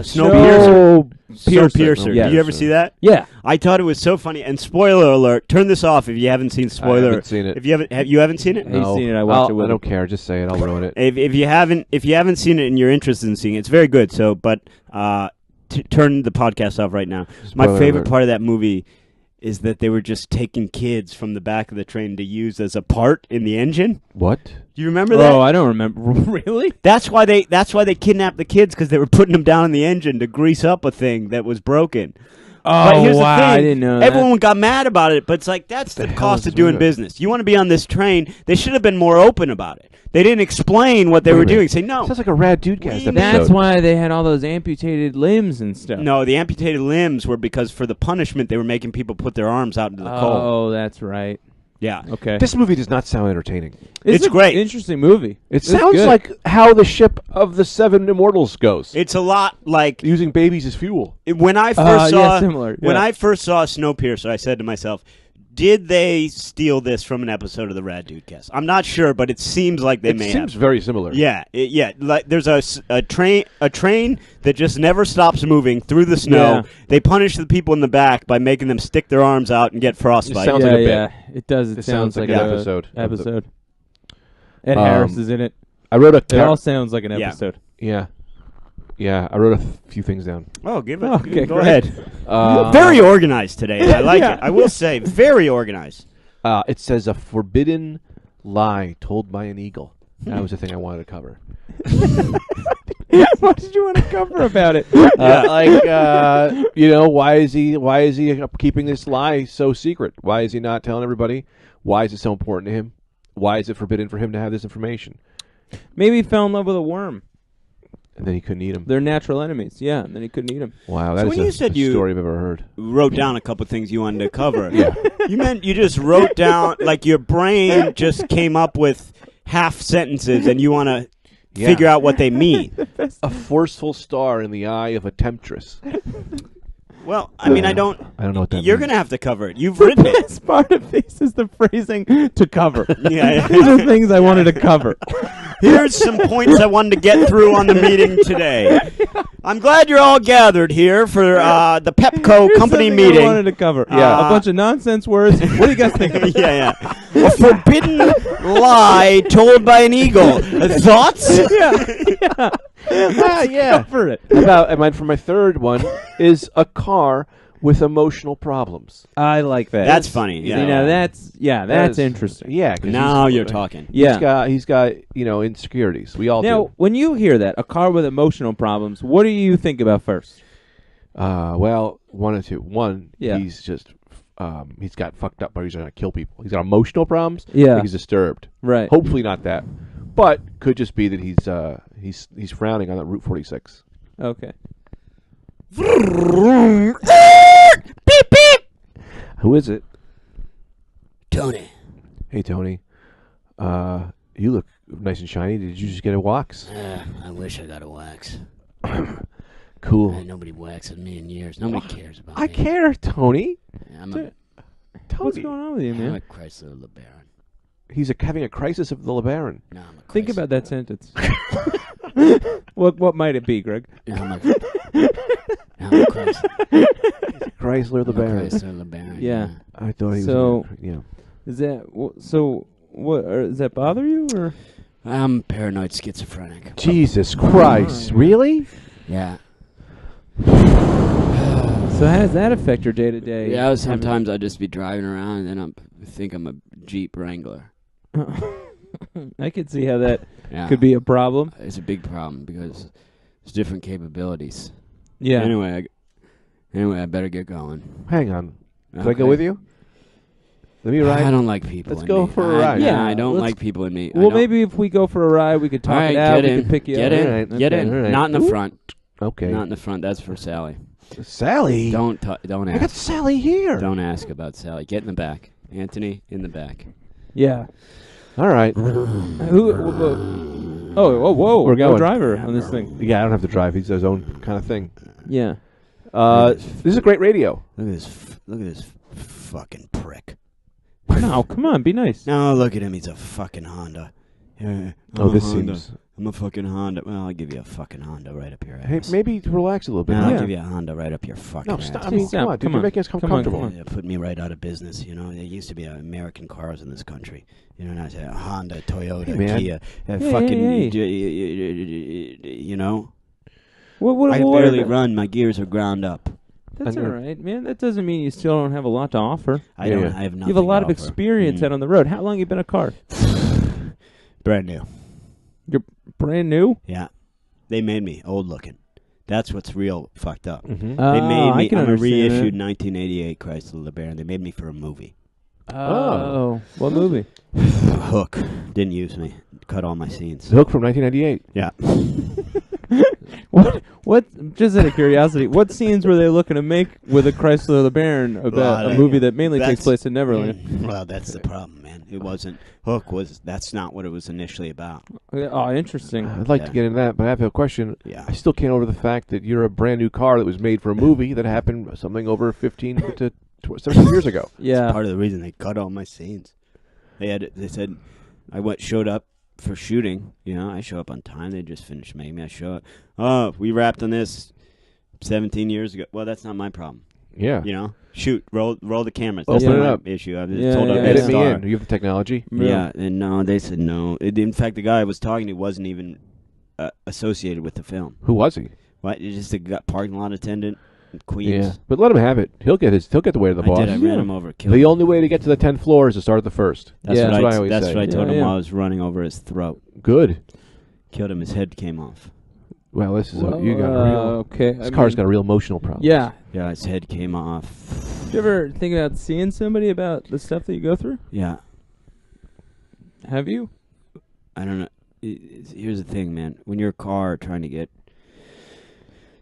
Snowpiercer. Piercer. Snowpiercer. Yeah. Did you ever see that? Yeah. I thought it was so funny. And spoiler alert: turn this off if you haven't seen. Spoiler. I haven't seen it. If you haven't seen it. He's seen it, I watched it with I don't him. care. Just say it. I'll ruin it. If you haven't seen it and you're interested in seeing it, it's very good. So, but turn the podcast off right now. My Spoiler favorite alert. part of that movie is that they were just taking kids from the back of the train to use as a part in the engine. What? Do you remember that? Oh, I don't remember. Really? That's why they kidnapped the kids, because they were putting them down in the engine to grease up a thing that was broken. Oh, But here's wow. the thing. I didn't know that. Everyone got mad about it, but it's like that's the hell cost is of doing that? business. You want to be on this train. They should have been more open about it. They didn't explain what they Wait a were minute. doing. Say no. Sounds like a Rad Dudecast episode. That's why they had all those amputated limbs and stuff. No, the amputated limbs were because for the punishment they were making people put their arms out into the cold. Oh, that's right. Yeah. Okay. This movie does not sound entertaining. It's a great. Interesting movie. It It's sounds good. like how the ship of the Seven Immortals goes. It's a lot like Using babies as fuel. when I first saw yeah, similar. when Yeah. I first saw Snowpiercer, I said to myself, did they steal this from an episode of the Rad Dudecast? I'm not sure, but it seems like they It may seems have. very similar. Yeah, like there's a train that just never stops moving through the snow. Yeah. They punish the people in the back by making them stick their arms out and get frostbite. sounds yeah, like a bit. yeah. It does. It, It sounds sounds like like an a episode. Episode. Ed Harris is in it. I wrote It all sounds like an Yeah. episode. Yeah, I wrote a few things down. Oh, give it. Okay, go great. ahead. Very organized today. I like it. I will say, very organized. It says a forbidden lie told by an eagle. That was the thing I wanted to cover. What did you want to cover about it? Why is he keeping this lie so secret? Why is he not telling everybody? Why is it so important to him? Why is it forbidden for him to have this information? Maybe he fell in love with a worm. And then he couldn't eat him. They're natural enemies. Yeah, and then he couldn't eat him. Wow, So that when is you said the you- story I've ever heard. Wrote down a couple things you wanted to cover. Yeah. You meant you just wrote down, like your brain just came up with half sentences and you want to Yeah. figure out what they mean. A forceful star in the eye of a temptress. Well, I mean, I don't know what that You're means. going to have to cover it. You've written it. Best part of this is the phrasing to cover. Yeah. These are things I wanted to cover. Here's some points I wanted to get through on the meeting today. I'm glad you're all gathered here for the Pepco Here's company something I meeting. wanted to cover. Yeah. A bunch of nonsense words. What do you guys think? Of Yeah. A forbidden lie told by an eagle. Thoughts? Yeah. Cover it. For my third one is a car with emotional problems. I like that. That's funny. See, Yeah. now that's That is- interesting. Yeah. 'cause Now he's- you're talking. Yeah. He's got insecurities. We all Now, do. when you hear that, a car with emotional problems, what do you think about first? Well, one or two. One, Yeah. he's just he's got fucked up, but he's gonna kill people. He's got emotional problems. Yeah. He's disturbed. Right. Hopefully not that, but could just be that he's frowning on that Route 46. Okay. Beep, beep. Who is it? Tony. Hey Tony, you look nice and shiny. Did you just get a wax? I wish I got a wax. Cool. Nobody waxes me in years. Nobody cares about I me. care, Tony. I'm Tony. What's going on with you, I'm man? a Chrysler LeBaron. He's having a crisis of the LeBaron. No, I'm a Think Chrysler. about that sentence. What might it be, Greg? I'm a Chrysler. Chrysler LeBaron. Chrysler LeBaron. Yeah. I thought he So- was. Yeah. Is that so? What does that bother you or? I'm paranoid schizophrenic. Jesus Christ! Really? Yeah. So how does that affect your day to day? Yeah, sometimes I'll just be driving around and I think I'm a Jeep Wrangler. I could see how that Yeah. could be a problem. It's a big problem because there's different capabilities. Yeah. Anyway, I better get going. Hang on. Can I Okay. go with you? Let me ride. I don't like people. Let's in go me. for a ride. Yeah, I don't let's- like people in me. I Well, don't- maybe if we go for a ride, we could talk All right, it out. get We in. could pick you Get up. in. All right, Get okay, in. all right. Not in the Ooh. front. Okay. Not in the front. That's for Sally. Sally. Don't I got ask. Sally here. Don't ask about Sally. Get in the back. Anthony, in the back. Yeah. All right. Whoa! We're no going. driver on this thing. Yeah, I don't have to drive. He's his own kind of thing. Yeah. This is a great radio. Look at this. Look at this fucking prick. No, come on, be nice. No, look at him. He's a fucking Honda. Yeah, Oh, this Honda. seems. I'm a fucking Honda. Well, I'll give you a fucking Honda right up your Hey, ass. maybe relax a little bit. No, huh? I'll Yeah. give you a Honda right up your fucking No, ass. stop. I mean, Stop. come on, dude. Come You're on. making us Come on, comfortable. come on. Yeah, put me right out of business. You know, there used to be American cars in this country. You know, and I said Honda, Toyota, Hey, man. Kia, Hey, fucking, hey, you know. What, I barely run. My gears are ground up. That's I all know. right, man. That doesn't mean you still don't have a lot to offer. I Yeah, don't. yeah. I have nothing. You have a lot to of offer. experience out on the road. How long you been a car? Brand new. You're brand new. Yeah, they made me old looking. That's what's real fucked up. Mm-hmm. They made I me. can I'm a understand reissued that. 1988 Chrysler LeBaron. They made me for a movie. Oh, what movie? Hook didn't use me. Cut all my scenes. The Hook from 1998. Yeah. What? Just out of curiosity, what scenes were they looking to make with a Chrysler LeBaron about Well, a movie that mainly takes that's- place in Neverland? Well, that's the problem, man. It wasn't. Hook was. That's not what it was initially about. Oh, interesting. I'd like to Yeah. get into that, but I have a question. Yeah. I still can't over the fact that you're a brand new car that was made for a movie that happened something over 15 to 17 years ago. Yeah. Part of the reason they cut all my scenes. They said I showed up for shooting. You know, I show up on time. They just finished making me. I show up. Oh, we wrapped on this 17 years ago. Well, that's not my problem. Yeah. You know, shoot, roll the cameras. Open That's not it my up. issue. I was Yeah, told yeah, I'd be a Edit me star. in. You have the technology. Yeah, and no, they said no. In fact, the guy I was talking to wasn't even associated with the film. Who was he? What? Just a parking lot attendant in Queens. Yeah. But let him have it. He'll get the way to the boss. I did. I ran him over. Killed him. The only way to get to the 10th floor is to start at the first. That's Yeah. what That's what I always That's say. what I told Yeah, him yeah. while I was running over his throat. Good. Killed him. His head came off. Well, this is Well, you got a real. okay. This car's got a real emotional problem. Yeah. Yeah, his head came off. Did you ever think about seeing somebody about the stuff that you go through? Yeah, Have you? I don't know. Here's the thing, man. When you're a car trying to get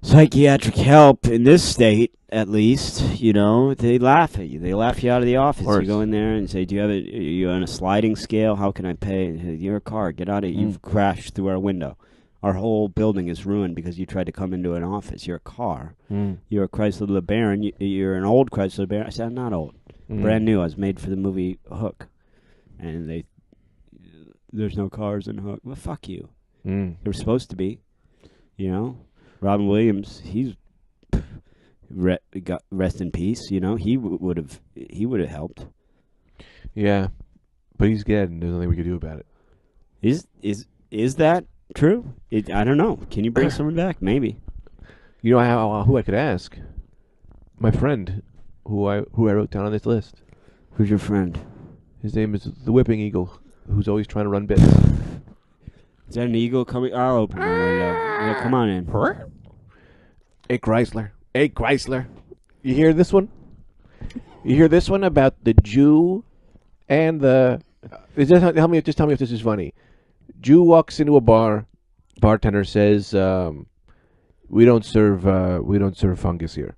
psychiatric help in this state, at least, you know, they laugh at you. They laugh you out of the office. Of course. You go in there and say, "Do you have are you on a sliding scale? How can I pay?" And, "Hey, you're a car. Get out of here. You've crashed through our window. Our whole building is ruined because you tried to come into an office. You're a car. Mm. You're a Chrysler LeBaron. You're an old Chrysler LeBaron." I said, "I'm not old. Mm. Brand new. I was made for the movie Hook." And there's no cars in Hook. Well, fuck you. Mm. There was supposed to be. You know? Robin Williams, he's got rest in peace, you know? He would have helped. Yeah. But he's dead, and there's nothing we can do about it. Is that true? I don't know. Can you bring someone back? Maybe. You know who I could ask? My friend, who I wrote down on this list. Who's your friend? His name is the Whipping Eagle, who's always trying to run bits. Is that an eagle coming? I'll open my window. Yeah, come on in. Hey Chrysler. Hey Chrysler. You hear this one? You hear this one about the Jew and the? Just tell me if this is funny. Jew walks into a bar. Bartender says, "We don't serve fungus here."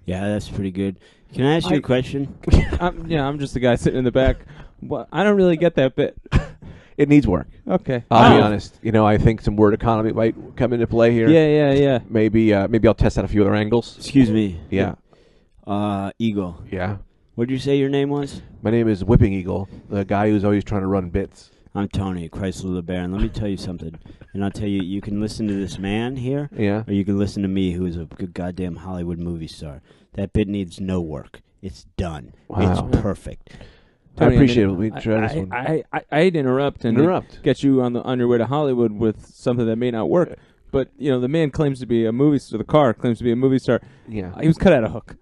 Yeah, that's pretty good. Can I ask you a question? I'm just the guy sitting in the back. Well, I don't really get that bit. It needs work. Okay. I'll be honest. You know, I think some word economy might come into play here. Yeah. Maybe I'll test out a few other angles. Excuse me. Yeah. Eagle. Yeah. What did you say your name was? My name is Whipping Eagle, the guy who's always trying to run bits. I'm Tony, Chrysler LeBaron. Let me tell you something. And I'll tell you, you can listen to this man here, Yeah. or you can listen to me, who is a good goddamn Hollywood movie star. That bit needs no work. It's done. Wow. It's perfect. I Tony, appreciate mean, it. We try this one. I'd interrupt and get you on your way to Hollywood with something that may not work. But the man claims to be a movie star. The car claims to be a movie star. Yeah. He was cut out of Hook.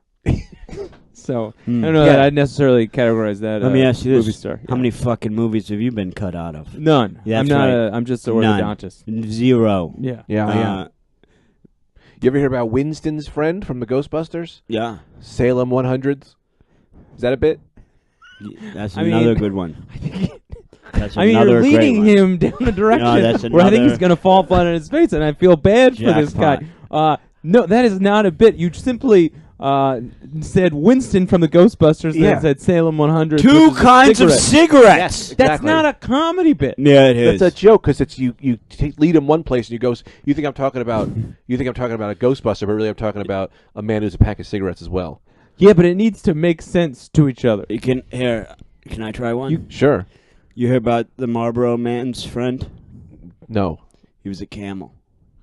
So I don't know that I'd necessarily categorize that. Let me ask you this: movie star. How many fucking movies have you been cut out of? None. Yeah, I'm that's not. right. I'm just an None. orthodontist. 0. Yeah. Yeah. You ever hear about Winston's friend from the Ghostbusters? Yeah. Salem 100s. Is that a bit? That's I mean, another good one. That's I mean, another you're great leading one. him down a direction that's where I think another- he's going to fall flat on his face, and I feel bad for this Jackpot. guy. No, that is not a bit. You simply said Winston from the Ghostbusters, and Yeah. then said Salem 100. Two kinds of cigarettes. Yes, That's exactly. not a comedy bit. Yeah, it is. That's a joke because it's you lead him one place and you goes. You think I'm talking about a Ghostbuster, but really I'm talking about a man who's a pack of cigarettes as well. Yeah, but it needs to make sense to each other. You can Can I try one? Sure. You hear about the Marlboro Man's friend? No. He was a camel.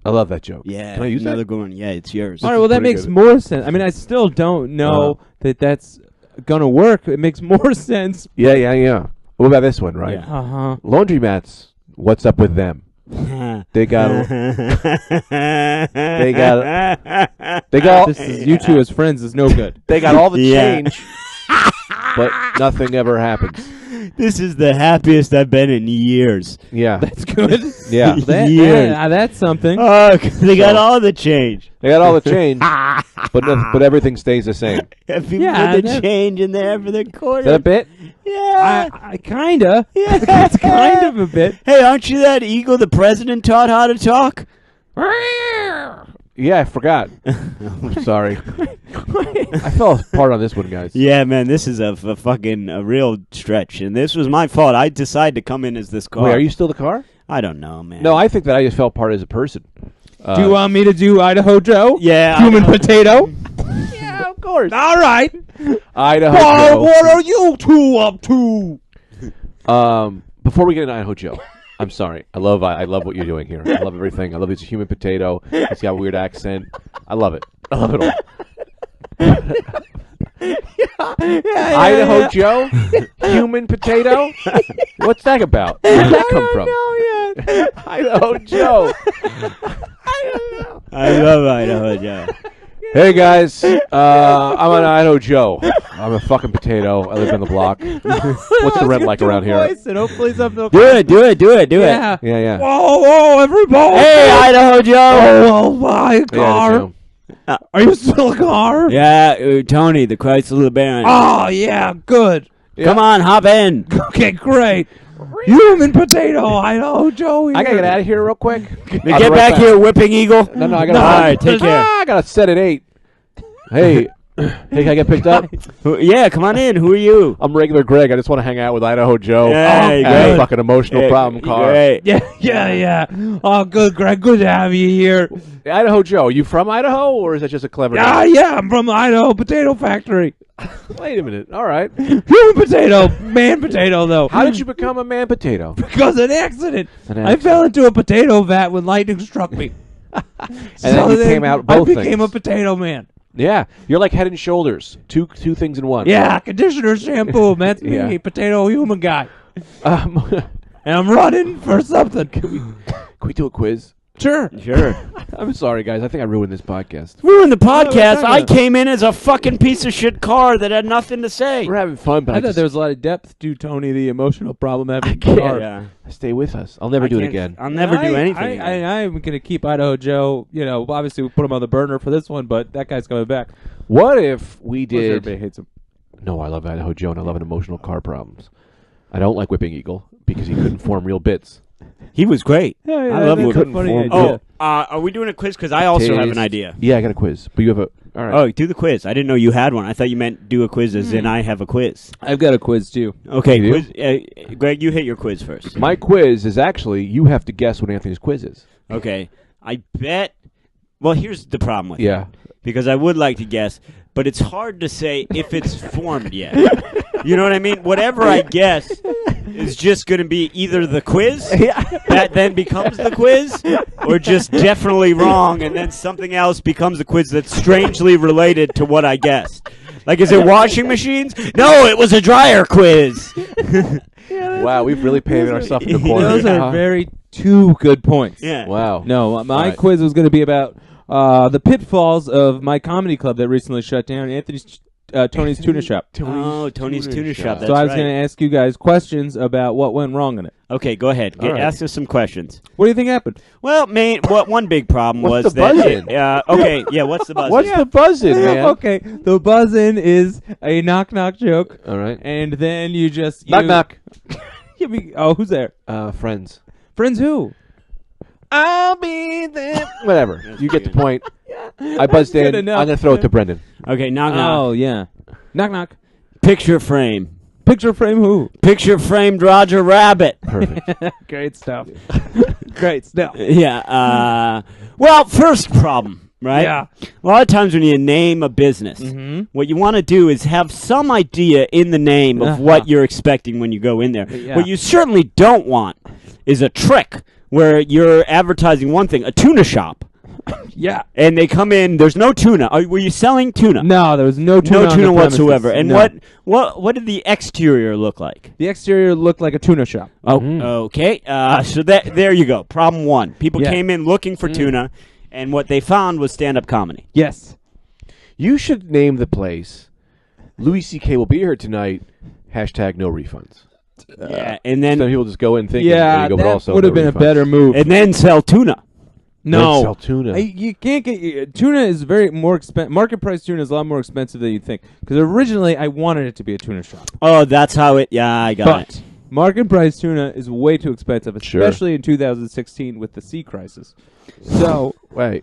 I love that joke. Yeah. Can I use another that? good one. Yeah, it's yours. All right, well, that pretty makes good. more sense. I mean, I still don't know that that's going to work. It makes more sense. Yeah. What about this one, right? Yeah. Uh-huh. Laundromats. What's up with them? They got. They got. This is you two as friends is no good. They got all the Yeah. change, but nothing ever happens. This is the happiest I've been in years. Yeah. That's good. Yeah. Years. That's something. Oh, they got all the change. They got all the change, but everything stays the same. If you Yeah, put the that- change in there for the quarter. Is that a bit? Yeah. I kinda. Yeah. That's kind of a bit. Hey, aren't you that eagle the president taught how to talk? Yeah, I forgot. I'm sorry. I fell apart on this one, guys. Yeah, man, this is a fucking real stretch, and this was my fault. I decided to come in as this car. Wait, are you still the car? I don't know, man. No, I think that I just fell apart as a person. Do you want me to do Idaho Joe? Yeah. Human potato? Yeah, of course. All right. Idaho Well, Joe. what are you two up to? Before we get into Idaho Joe, I'm sorry. I love what you're doing here. I love everything. I love this human potato. He's got a weird accent. I love it. I love it all. Idaho Joe? Human potato? What's that about? Where'd that come from? Idaho Joe. I love Idaho Joe. Hey guys, I'm an Idaho Joe. I'm a fucking potato. I live on the block. What's the rent like around here? And hopefully something. Do it. Yeah. Yeah. Whoa, everybody! Hey, Idaho Joe. Oh, my Yeah, car! Joe. Are you still a car? Yeah, Tony, the Chrysler LeBaron. Oh, yeah, good. Come on, hop in. Okay, great. Human potato, Idaho Joe. I gotta get out of here real quick. Get back here, whipping eagle. No, I gotta. All right, take care. I gotta set at 8. Hey, can I get picked up? Yeah, come on in. Who are you? I'm regular Greg. I just want to hang out with Idaho Joe. Hey, I have a good. fucking emotional problem car. Great. Yeah. Oh, good, Greg. Good to have you here. Idaho Joe, are you from Idaho, or is that just a clever name? Yeah, I'm from the Idaho Potato Factory. Wait a minute. All right. Human potato, man potato, though. How did you become a man potato? Because of an accident. An I fell into a potato vat when lightning struck me. And then you came out both I became things. a potato man. Yeah, you're like Head and Shoulders. Two things in one. Yeah, conditioner, shampoo. That's me, Yeah. potato human guy. Can And I'm running for something. we do a quiz? Sure. I'm sorry, guys. I think I ruined this podcast. Ruined the podcast. talking I about- came in as a fucking piece of shit car that had nothing to say. We're having fun, but I thought there was a lot of depth to Tony, the emotional problem having Yeah. stay with us. I'll never do it can't- again. I'll never do anything. again. I'm going to keep Idaho Joe. Obviously we put him on the burner for this one, but that guy's coming back. What if we Everybody did? hates him. No, I love Idaho Joe, and I love an emotional car problems. I don't like Whipping Eagle because he couldn't form real bits. He was great. Yeah, I love that's Whipping a funny Form. idea. Are we doing a quiz? Because I also have an Taste. idea. Yeah, I got a quiz, but you have a. All right. Oh, do the quiz. I didn't know you had one. I thought you meant do a quiz as in I have a quiz. I've got a quiz too. Okay, You quiz. Greg, you hit your quiz first. My quiz is actually you have to guess what Anthony's quiz is. Okay, I bet. Well, here's the problem with Yeah. it. Because I would like to guess, but it's hard to say if it's formed yet. You know what I mean? Whatever I guess, is just going to be either the quiz that then becomes the quiz, or just definitely wrong, and then something else becomes a quiz that's strangely related to what I guessed. Like, is it washing machines? No, it was a dryer quiz. Wow, we've really painted ourselves in the corner. Those are very two good points. Yeah. Wow. No, my Right. quiz was going to be about the pitfalls of my comedy club that recently shut down, Tony's Tuna Shop. Oh, Tony's Tuna Shop. That's So I was right. going to ask you guys questions about what went wrong in it. Okay, go ahead. All right. Ask us some questions. What do you think happened? Well, one big problem What's was the that. buzzing? Okay, yeah. What's the buzzing? What's the buzzing, man? Okay, the buzz-in is a knock-knock joke, All right. and then you just... Knock, knock. Who's there? Friends. Friends who? I'll be there. Whatever. That's You get the good. point. I buzzed Good in. I'm enough. going to throw it to Brendan. Okay, knock knock. Oh, yeah. Knock-knock. Picture frame. Picture frame who? Picture framed Roger Rabbit. Perfect. Great stuff. Great stuff. Yeah. Well, first problem, right? Yeah. A lot of times when you name a business, what you want to do is have some idea in the name of what you're expecting when you go in there. Yeah. What you certainly don't want is a trick where you're advertising one thing, a tuna shop, Yeah. and they come in. There's no tuna. Were you selling tuna? No, there was no tuna. No on the tuna premises. whatsoever. And No. what did the exterior look like? The exterior looked like a tuna shop. Oh, okay. So there you go. Problem one. People Yeah. came in looking for tuna, and what they found was stand-up comedy. Yes. You should name the place. Louis C.K. will be here tonight. Hashtag no refunds. Yeah, and Then then people just go in thinking. Yeah, you go, but that also would have no been a refunds. better move. and then sell tuna. No, Sell tuna. You can't get tuna is very more expensive. Market price tuna is a lot more expensive than you think. Because originally I wanted it to be a tuna shop, Oh, that's how it. Yeah, I got but it. market price tuna is way too expensive, Sure. especially in 2016 with the sea crisis. So, Wait.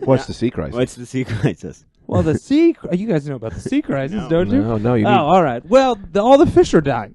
What's the sea crisis? What's the secret? well, the sea. You guys know about the sea crisis, No. don't you? No, you Oh, need. all right. Well, all the fish are dying.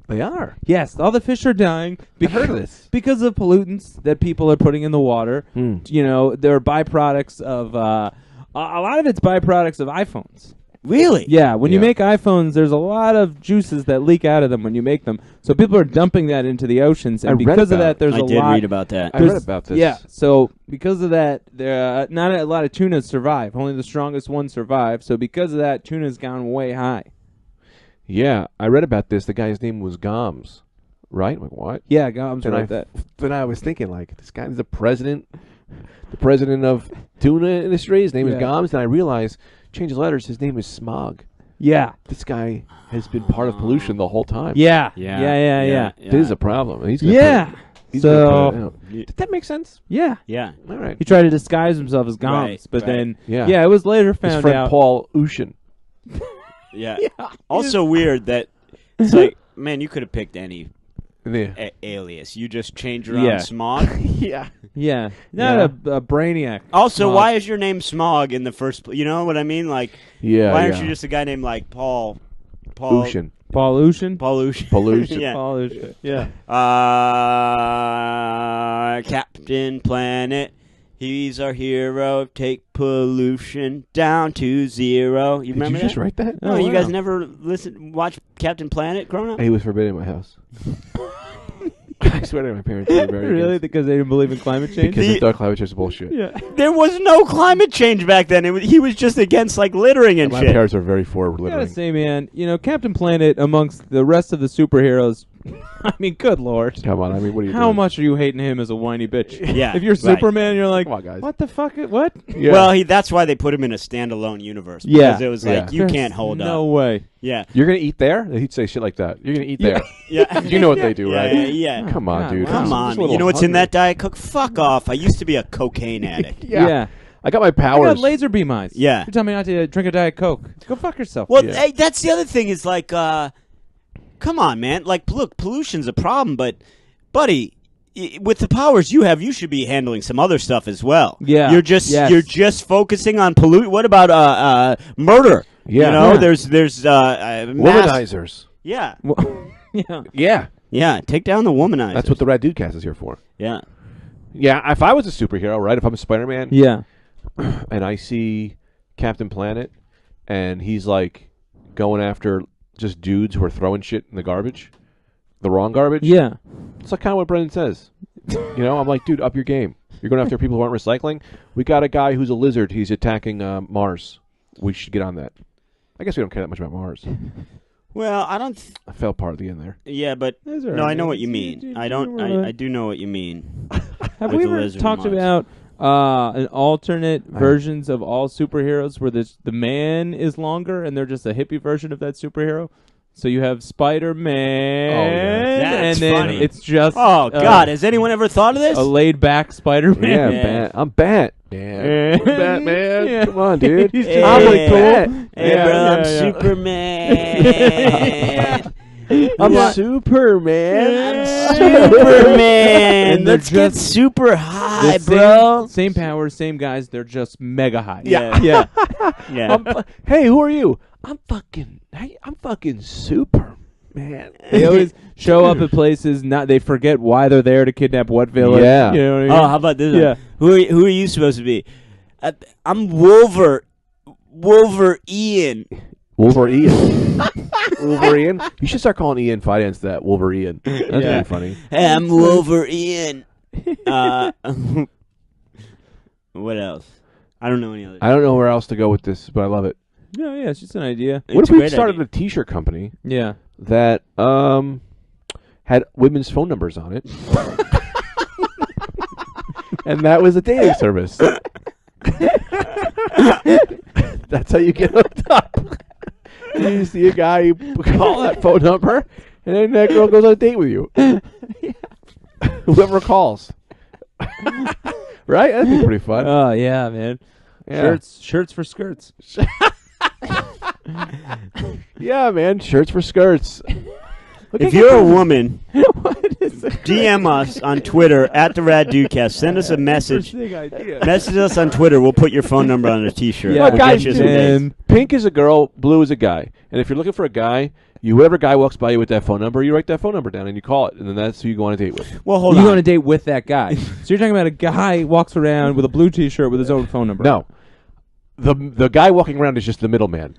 They are. Yes, all the fish are dying. I've heard of this. Because of pollutants that people are putting in the water. You know, they're byproducts of a lot of it's byproducts of iPhones. Really? Yeah, when you Yeah. make iPhones, there's a lot of juices that leak out of them when you make them. So people are dumping that into the oceans, and I read because of about that, it. there's I a did lot. read about that. I read there's- about this. Yeah, so because of that, there not a lot of tunas survive. Only the strongest ones survive. So because of that, tuna's gone way high. Yeah, I read about this. The guy's name was Gomes, right? Like what? Yeah, Gom's Then right I, that. then I was thinking, like, this guy's the president of tuna industry. His name is Yeah. Gomes. Then I realized, change his letters. His name is Smog. Yeah, This guy has been part of pollution the whole time. yeah, Yeah. yeah. This is a problem. And he's gonna Yeah. put it- he's gonna So put it out. Yeah. Did that make sense? yeah. Yeah. All right. He tried to disguise himself as Goms, Right, but right. then Yeah. it was later His found friend out. Paul Ushin. Yeah. Also weird that it's like, man, you could have picked any Yeah. alias. You just change around Yeah. Smog. Yeah. Yeah, not a brainiac. Also, Smog. why is your name Smog in the first place? You know what I mean? Like, Yeah. why aren't yeah. you just a guy named like Paul Ushin? Paul Ushin? Pollution. Pollution. Yeah. Paul Ushin. Yeah. Captain Planet. He's our hero. Take pollution down to zero. You Did remember you just that? write that? No, Oh, you guys wow. never watch Captain Planet growing up? He was forbidden in my house. I swear to my parents, they were very Really? against- Because they didn't believe in climate change? because they thought climate change is bullshit. Yeah. There was no climate change back then. He was just against like littering and My shit. parents are very for I gotta littering. say, man, Captain Planet amongst the rest of the superheroes, I mean, good lord. Come on, I mean, what are you How doing? much are you hating him as a whiny bitch? Yeah, If you're right. Superman, you're like, Come on, guys. what the fuck? What? Yeah. Well, that's why they put him in a standalone universe. Yeah. Because it was Yeah. like, you There's can't hold no up. way. Yeah. You're gonna eat there? He'd say shit like that. You're gonna eat there. Yeah. You know what they do, Yeah, right? yeah. Come on, God, dude. wow. Come I'm just on. a little You know what's in hungry. that Diet Coke? Fuck off. I used to be a cocaine addict. Yeah. I got my I powers. got laser beam eyes. Yeah. You're telling me not to drink a Diet Coke. Go fuck yourself. Well, Yeah. hey, that's the other thing is like, come on, man. Like, look, pollution's a problem, but, buddy, with the powers you have, you should be handling some other stuff as well. Yeah. You're just Yes. you're just focusing on pollute. What about murder? Yeah. You know, Yeah. there's mass- Womanizers. Yeah. yeah. Yeah. Yeah. Take down the womanizers. That's what the Rad Dudecast is here for. Yeah. Yeah, if I was a superhero, right? If I'm a Spider-Man Yeah. and I see Captain Planet and he's like going after just dudes who are throwing shit in the garbage, the wrong garbage. Yeah. It's like kind of what Brendan says. I'm like, dude, up your game. You're going after people who aren't recycling. We got a guy who's a lizard. He's attacking Mars. We should get on that. I guess we don't care that much about Mars. Well, I don't. I fell part of the end there. Yeah, but no, I know what you mean. I don't. I do know what you mean. Have we ever talked about an alternate versions of all superheroes where the man is longer and they're just a hippie version of that superhero? So you have Spider-Man, That's and then funny. it's just God, has anyone ever thought of this? a laid-back Spider-Man. Yeah, I'm Batman. I'm Batman. Yeah. Come on, dude. Hey, I'm like Bat. Hey, bro, I'm Superman. I'm Superman. Superman. And they're Let's get just super high, The bro. Same powers, same guys. They're just mega high. Yeah. yeah. Yeah. Hey, who are you? I'm fucking Superman. They always show up at places. They forget why they're there to kidnap what villain. Yeah. You know what I mean? Oh, how about this? Yeah. One? Who are you supposed to be? I'm Wolverine. Wolverine. Wolverine. You should start calling Ian Finance that Wolverine. That's really funny. Hey, I'm Wolverine. What else? I don't know any others. I don't know where else to go with this, but I love it. Yeah, it's just an idea. What It's if a we great started idea. a T-shirt company Yeah. that had women's phone numbers on it, and that was a dating service? That's how you get hooked up. You see a guy, you call that phone number, and then that girl goes on a date with you. Whoever calls. Right? That'd be pretty fun. Oh, yeah, man. Yeah. Shirts for skirts. Yeah, man. Shirts for skirts. If you're a woman, DM us on Twitter at the Rad Dudecast. Send us a message. Message us on Twitter. We'll put your phone number on a T-shirt. Yeah, We'll guys, get you some man. dates. Pink is a girl, blue is a guy. And if you're looking for a guy, whoever guy walks by you with that phone number, you write that phone number down and you call it, and then that's who you go on a date with. Well, hold You on. go on a date with that guy. So you're talking about a guy walks around with a blue T-shirt with his own phone number. No. The guy walking around is just the middleman.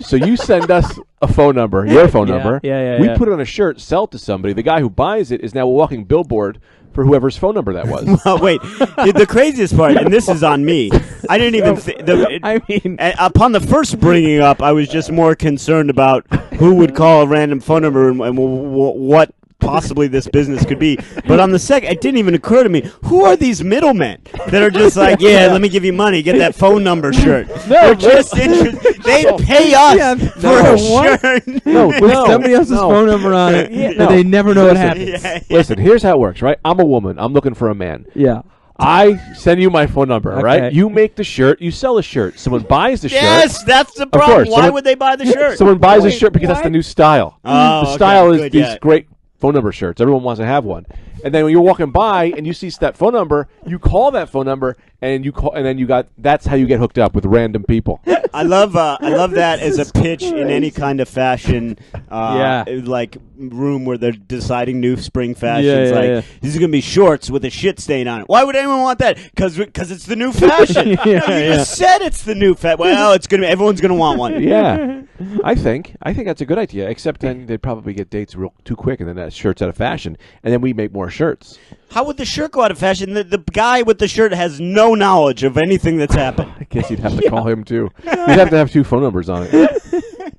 So you send us a phone number, your phone Yeah, number. yeah, We yeah. put it on a shirt, sell it to somebody. The guy who buys it is now a walking billboard for whoever's phone number that was. Wait, the craziest part, and this is on me. I didn't even think. I mean, Upon the first bringing up, I was just more concerned about who would call a random phone number and what possibly this business could be. But on the second, it didn't even occur to me, who are these middlemen that are just like, yeah, let me give you money, get that phone number shirt. They're just interested. They pay us for a shirt. with somebody else's phone number on it, and they never know what happens. Listen, here's how it works, right? I'm a woman. I'm looking for a man. Yeah. I send you my phone number, Okay. right? You make the shirt. You sell the shirt. Someone buys the shirt. Yes, that's the Of problem. course. Why Someone- would they buy the shirt? Someone buys a shirt because that's the new style. Oh, The style okay, is good, these yeah. great phone number shirts. Everyone wants to have one. And then when you're walking by and you see that phone number, you call that phone number and then that's how you get hooked up with random people. I love that as a pitch in any kind of fashion, like room where they're deciding new spring fashions. These are gonna be shorts with a shit stain on it. Why would anyone want that? Because it's the new fashion. You just said it's the new fashion. Well, everyone's gonna want one. Yeah, I think that's a good idea. Except then they'd probably get dates too quick, and then that shirt's out of fashion, and then we make more shirts. How would the shirt go out of fashion? The guy with the shirt has no knowledge of anything that's happened. I guess you'd have to call him too. You'd have to have two phone numbers on it.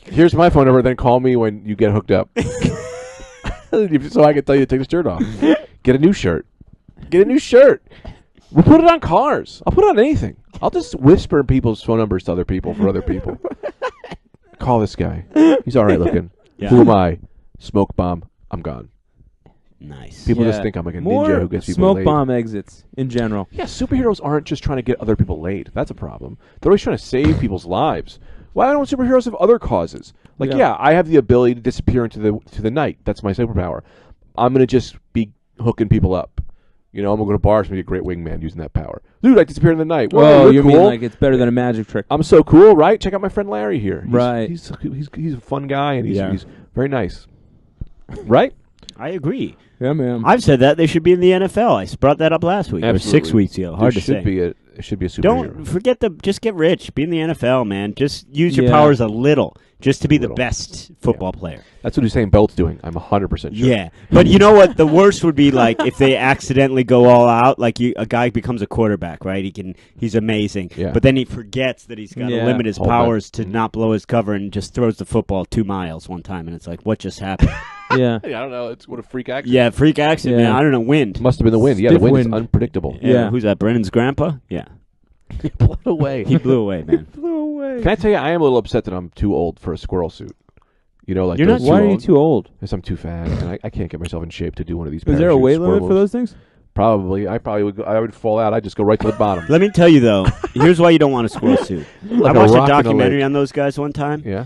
Here's my phone number. Then call me when you get hooked up, so I can tell you to take the shirt off. Get a new shirt. Get a new shirt. We'll put it on cars. I'll put it on anything. I'll just whisper people's phone numbers to other people for other people. Call this guy. He's all right looking. Yeah. Who am I? Smoke bomb. I'm gone. Nice. People just think I'm like a More ninja who gets people smoke laid. bomb exits in general. Yeah, superheroes aren't just trying to get other people laid. That's a problem. They're always trying to save people's lives. Why don't superheroes have other causes? Like, yeah, I have the ability to disappear into the night. That's my superpower. I'm gonna just be hooking people up. You know, I'm gonna go to bars and be a great wingman using that power. Dude, I disappear in the night. Whoa, You cool. mean like it's better than a magic trick? I'm so cool, right? Check out my friend Larry here. Right. He's a fun guy and he's very nice. Right? I agree. Yeah, man. I've said that they should be in the NFL. I brought that up last week or 6 weeks ago. Hard There to say. should be it should be a superhero. Don't forget just get rich. Be in the NFL, man. Just use your Yeah. powers a little, just to be the Little. best football player. That's what Usain Bolt's doing. I'm 100% sure. Yeah, but you know what? The worst would be like if they accidentally go all out. Like a guy becomes a quarterback, right? He's amazing, Yeah. but then he forgets that he's got to Yeah. limit his Hold that. powers to not blow his cover and just throws the football 2 miles one time, and it's like, what just happened? Yeah. I don't know. It's what a freak accident. Yeah, freak accident. Yeah. Man. I don't know. Wind. Must have been the wind. Yeah, the Stiff wind, wind. is unpredictable. Yeah. Who's that? Brennan's grandpa? Yeah. He blew away. He blew away, man. Flew away. Can I tell you, I am a little upset that I'm too old for a squirrel suit. You know, like You're those not too Why are you old. too old? Because I'm too fat, and I can't get myself in shape to do one of these. Is there a parachute weight squirrel limit for moves. those things? Probably. I probably would. I would fall out. I'd just go right to the bottom. Let me tell you though. Here's why you don't want a squirrel suit. Like I watched a rock in a documentary lake. on those guys one time. Yeah.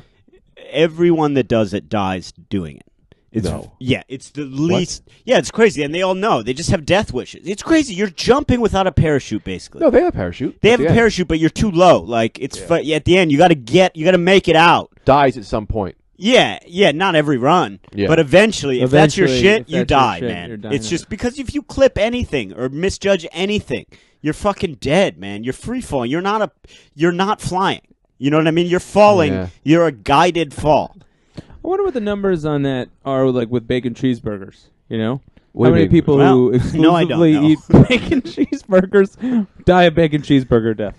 Everyone that does it dies doing it. It's, No. Yeah, it's the least. Yeah, it's crazy, and they all know. They just have death wishes. It's crazy. You're jumping without a parachute, basically. No, they have a parachute. They At have a the end. parachute, but you're too low. Like it's Yeah. at the end. You got to make it out. Dies at some point. Yeah, not every run, Yeah. but eventually, if that's your Eventually, shit, if you that's your die, shit, man. you're dying It's of just because if you clip anything or misjudge anything, you're fucking dead, man. You're free falling. You're not flying. You know what I mean? You're falling. Yeah. You're a guided fall. I wonder what the numbers on that are, like with bacon cheeseburgers. You know, What how do you many mean? people Well, who no, I don't exclusively know. eat bacon cheeseburgers die a bacon cheeseburger death?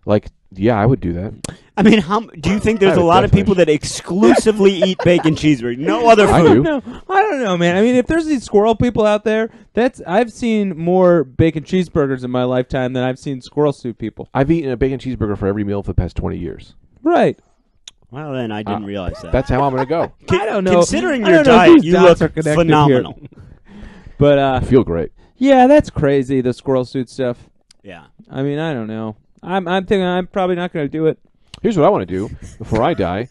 Like, yeah, I would do that. I mean, do you think there's I a would lot of definitely. people that exclusively eat bacon cheeseburgers? No other I food. do. No, I don't know, man. I mean, if there's these squirrel people out there, I've seen more bacon cheeseburgers in my lifetime than I've seen squirrel suit people. I've eaten a bacon cheeseburger for every meal for the past 20 years. Right. Well, then I didn't realize that. That's how I'm going to go. I don't know. Considering I your don't know if diet, these you dots look are connected phenomenal. But I feel great. yeah, that's crazy. The squirrel suit stuff. Yeah. I mean, I don't know. I'm thinking I'm probably not going to do it. Here's what I want to do before I die.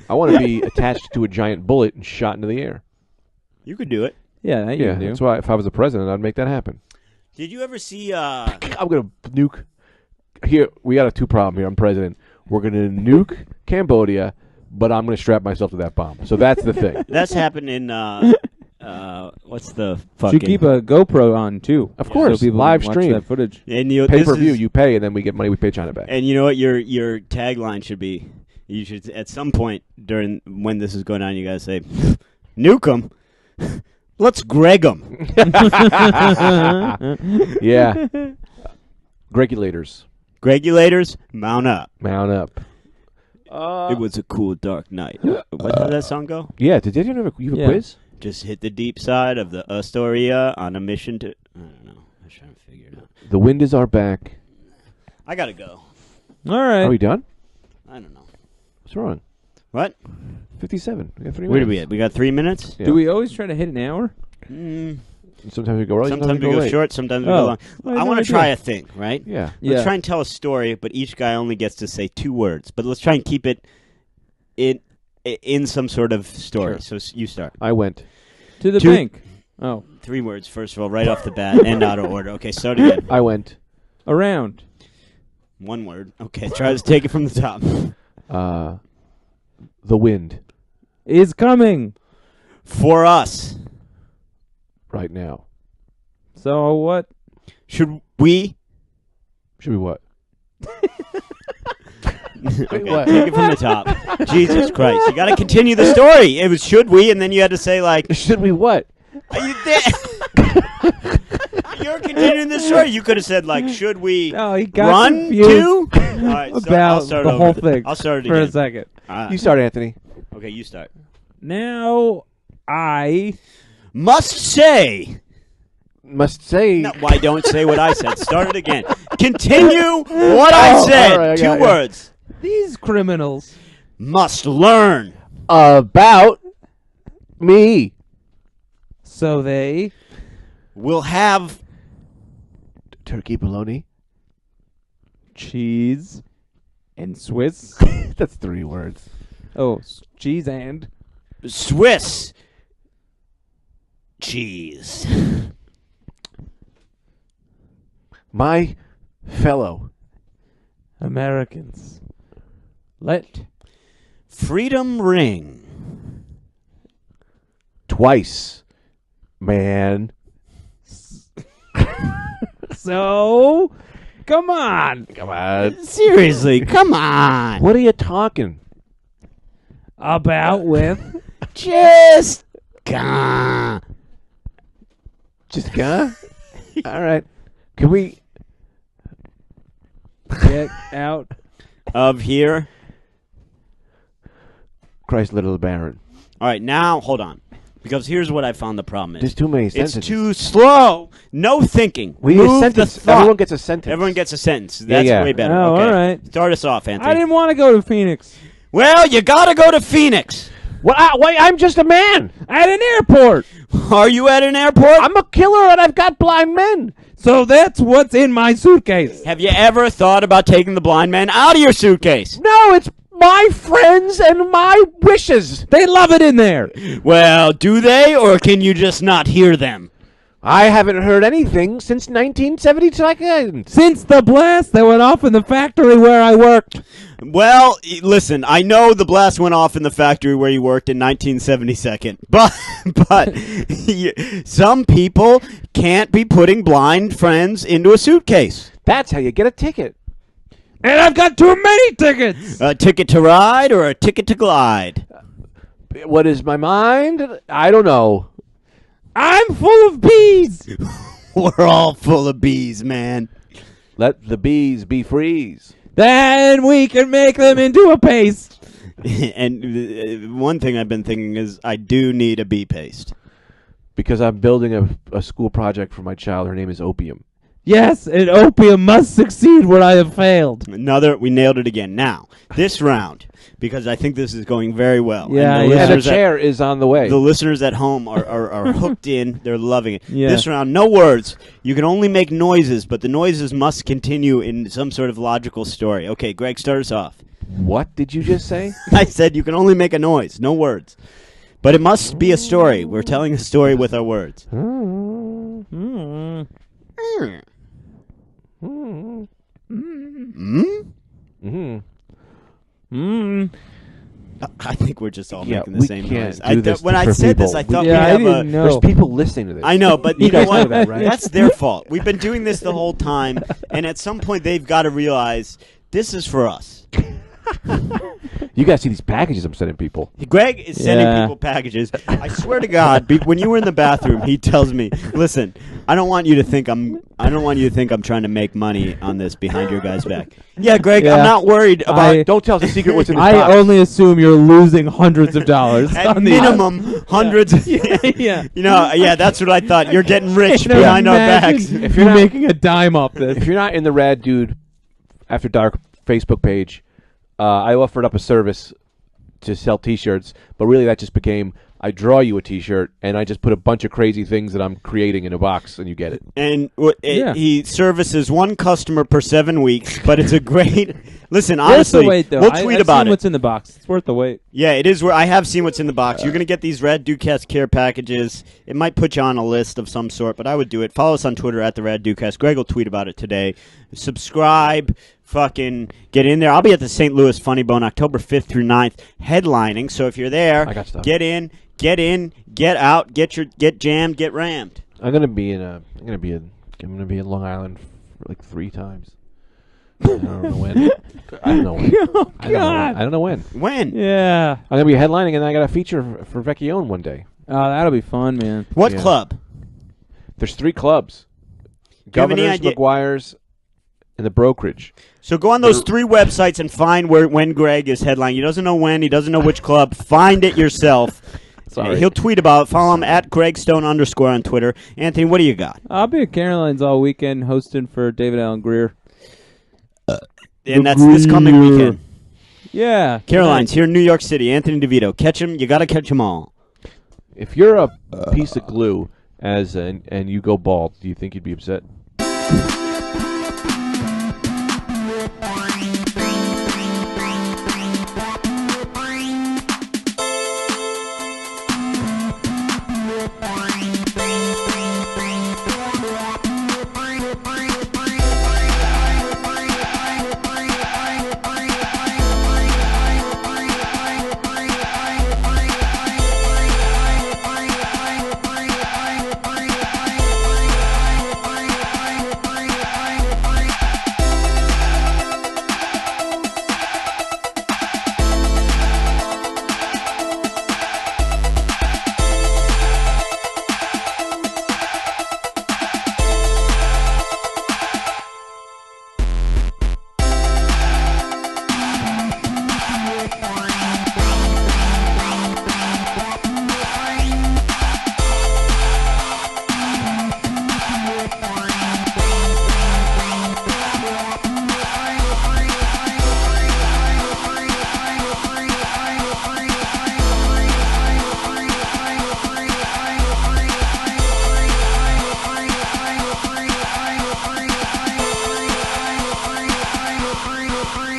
I want to be attached to a giant bullet and shot into the air. You could do it. Yeah, that you Yeah, can do. that's why if I was the president, I'd make that happen. Did you ever see? I'm going to nuke. Here, we got a two problem here. I'm president. We're going to nuke Cambodia, but I'm going to strap myself to that bomb. So that's the thing. That's happened in. What's the fucking? Should keep a GoPro on too. Of course, so people live can watch stream. that footage. And you Pay this per view, is- you pay, and then we get money. We pay China back. And you know what your tagline should be? You should at some point during when this is going on, you guys say, "Nuke 'em, let's Greg 'em." Yeah. Regulators, Regulators, mount up. mount up. It was a cool dark night. What did that song go? Yeah, did you have a Yeah. quiz? Just hit the deep side of the Astoria on a mission to. I don't know. I was trying to figure it out. The wind is our back. I gotta go. All right. Are we done? I don't know. What's wrong? What? 57. We got 3 Where do minutes. we at? We got 3 minutes. Yeah. Do we always try to hit an hour? Mm, Sometimes we go early. sometimes we go late. short. Sometimes we Oh. go long. Well, I no want to idea. try a thing, right? Yeah. Yeah. Let's try and tell a story, but each guy only gets to say 2 words. But let's try and keep it in some sort of story. Sure. So you start. I went. To the Two- bank. Oh, 3 words, first of all, right off the bat, and out of order. Okay, start again. I went. around. 1 word. Okay, try to take it from the top. The wind Is coming. For us, right now. So what? should we? Should we what? Okay, what? take it from the top. Jesus Christ. You got to continue the story. It was should we, and then you had to say, like, Should we what? are you there? You're continuing the story. You could have said, like, should we No, he got run confused to? All right, about I'll start the over. whole thing I'll start it for again. a second. You start, Anthony. Okay, you start. Now I Must say. Must say. No, why don't say what I said? Start it again. Continue what I Oh, said. all right, I 2 got it. words. these criminals. Must learn. About me. So they Will have Turkey bologna. cheese and Swiss. That's 3 words. Oh, cheese and Swiss cheese. My fellow. Americans. Let Freedom ring. Twice. Man. so Come on. Come on. Seriously, come on. What are you talking About with. Just gah. Just gone? All right. Can we Get out. Of here. Christ, little Baron. All right, now hold on, because here's what I found the problem is. There's too many sentences. It's too slow. No thinking. We need a Move sentence. the thought. Everyone gets a sentence. Everyone gets a sentence. That's yeah. way better. Oh, okay. all right. Start us off, Anthony. I didn't want to go to Phoenix. Well, you gotta go to Phoenix. Well, I'm just a man. At an airport. Are you at an airport? I'm a killer, and I've got blind men. So that's what's in my suitcase. Have you ever thought about taking the blind man out of your suitcase? No, it's my friends and my wishes. They love it in there. Well, do they, or can you just not hear them? I haven't heard anything since 1972. Since the blast that went off in the factory where I worked. Well, listen, I know the blast went off in the factory where you worked in 1972, but some people can't be putting blind friends into a suitcase. That's how you get a ticket. And I've got too many tickets. A ticket to ride or a ticket to glide? What is my mind? I don't know. I'm full of bees. We're all full of bees, man. Let the bees be freeze. Then we can make them into a paste. And one thing I've been thinking is I do need a bee paste. Because I'm building a school project for my child. Her name is Opium. Yes, and opium must succeed where I have failed. We nailed it again. Now, this round, because I think this is going very well. Yeah, and yeah. And a listeners chair is on the way. The listeners at home are hooked in. They're loving it. Yeah. This round, no words. You can only make noises, but the noises must continue in some sort of logical story. Okay, Greg, start us off. What did you just say? I said you can only make a noise, no words. But it must be a story. We're telling a story with our words. I think we're just all making the we same can't noise. do this When I for said this, people. I thought Yeah, I we'd have didn't know. There's people listening to this. I know, but you guys know what? know that, right? That's their fault. We've been doing this the whole time, and at some point they've got to realize this is for us. You guys see these packages I'm sending people. Greg is sending Yeah. people packages. I swear to God, when you were in the bathroom, he tells me, "Listen, I don't want you to think I'm trying to make money on this behind your guys' back." Yeah, Greg, Yeah. I'm not worried about. Don't tell us a secret what's in this I box. only assume you're losing hundreds of dollars. At on these. minimum, hundreds. Yeah. You know, yeah, that's what I thought. You're getting rich Can you behind our imagine backs. If you you're not- making a dime off this. If you're not in the Rad Dude After Dark Facebook page, I offered up a service to sell T-shirts, but really that just became I draw you a T-shirt and I just put a bunch of crazy things that I'm creating in a box and you get it. And Yeah. he services one customer per 7 weeks, but it's a great. Listen, Worth honestly, the wait, though. we'll tweet I've about seen it. what's in the box. It's worth the wait. Yeah, it is. Where I have seen what's in the box. You're gonna get these Rad Dudecast care packages. It might put you on a list of some sort, but I would do it. Follow us on Twitter at the Rad Dudecast. Greg will tweet about it today. Subscribe. Fucking get in there. I'll be at the St. Louis Funny Bone October 5th through 9th headlining. So if you're there, I got stuff. get in, get out, get jammed, get rammed. I'm gonna be in Long Island for like 3 times. I don't know when. I don't know when. Oh, I God. don't know when. When? Yeah. I'm gonna be headlining and I got a feature for Vecchione one day. Oh, that'll be fun, man. What Yeah. club? There's 3 clubs. Do you have any Governors, idea- McGuire's, and the Brokerage. So go on those 3 websites and find when Greg is headlining. He doesn't know when. He doesn't know which club. Find it yourself. Sorry. He'll tweet about it. Follow him at GregStone _ on Twitter. Anthony, what do you got? I'll be at Caroline's all weekend hosting for David Allen Greer. And that's this coming weekend. Yeah. Caroline's here in New York City. Anthony DeVito. Catch him. You got to catch them all. If you're a piece of glue and you go bald, do you think you'd be upset?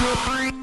2, 3.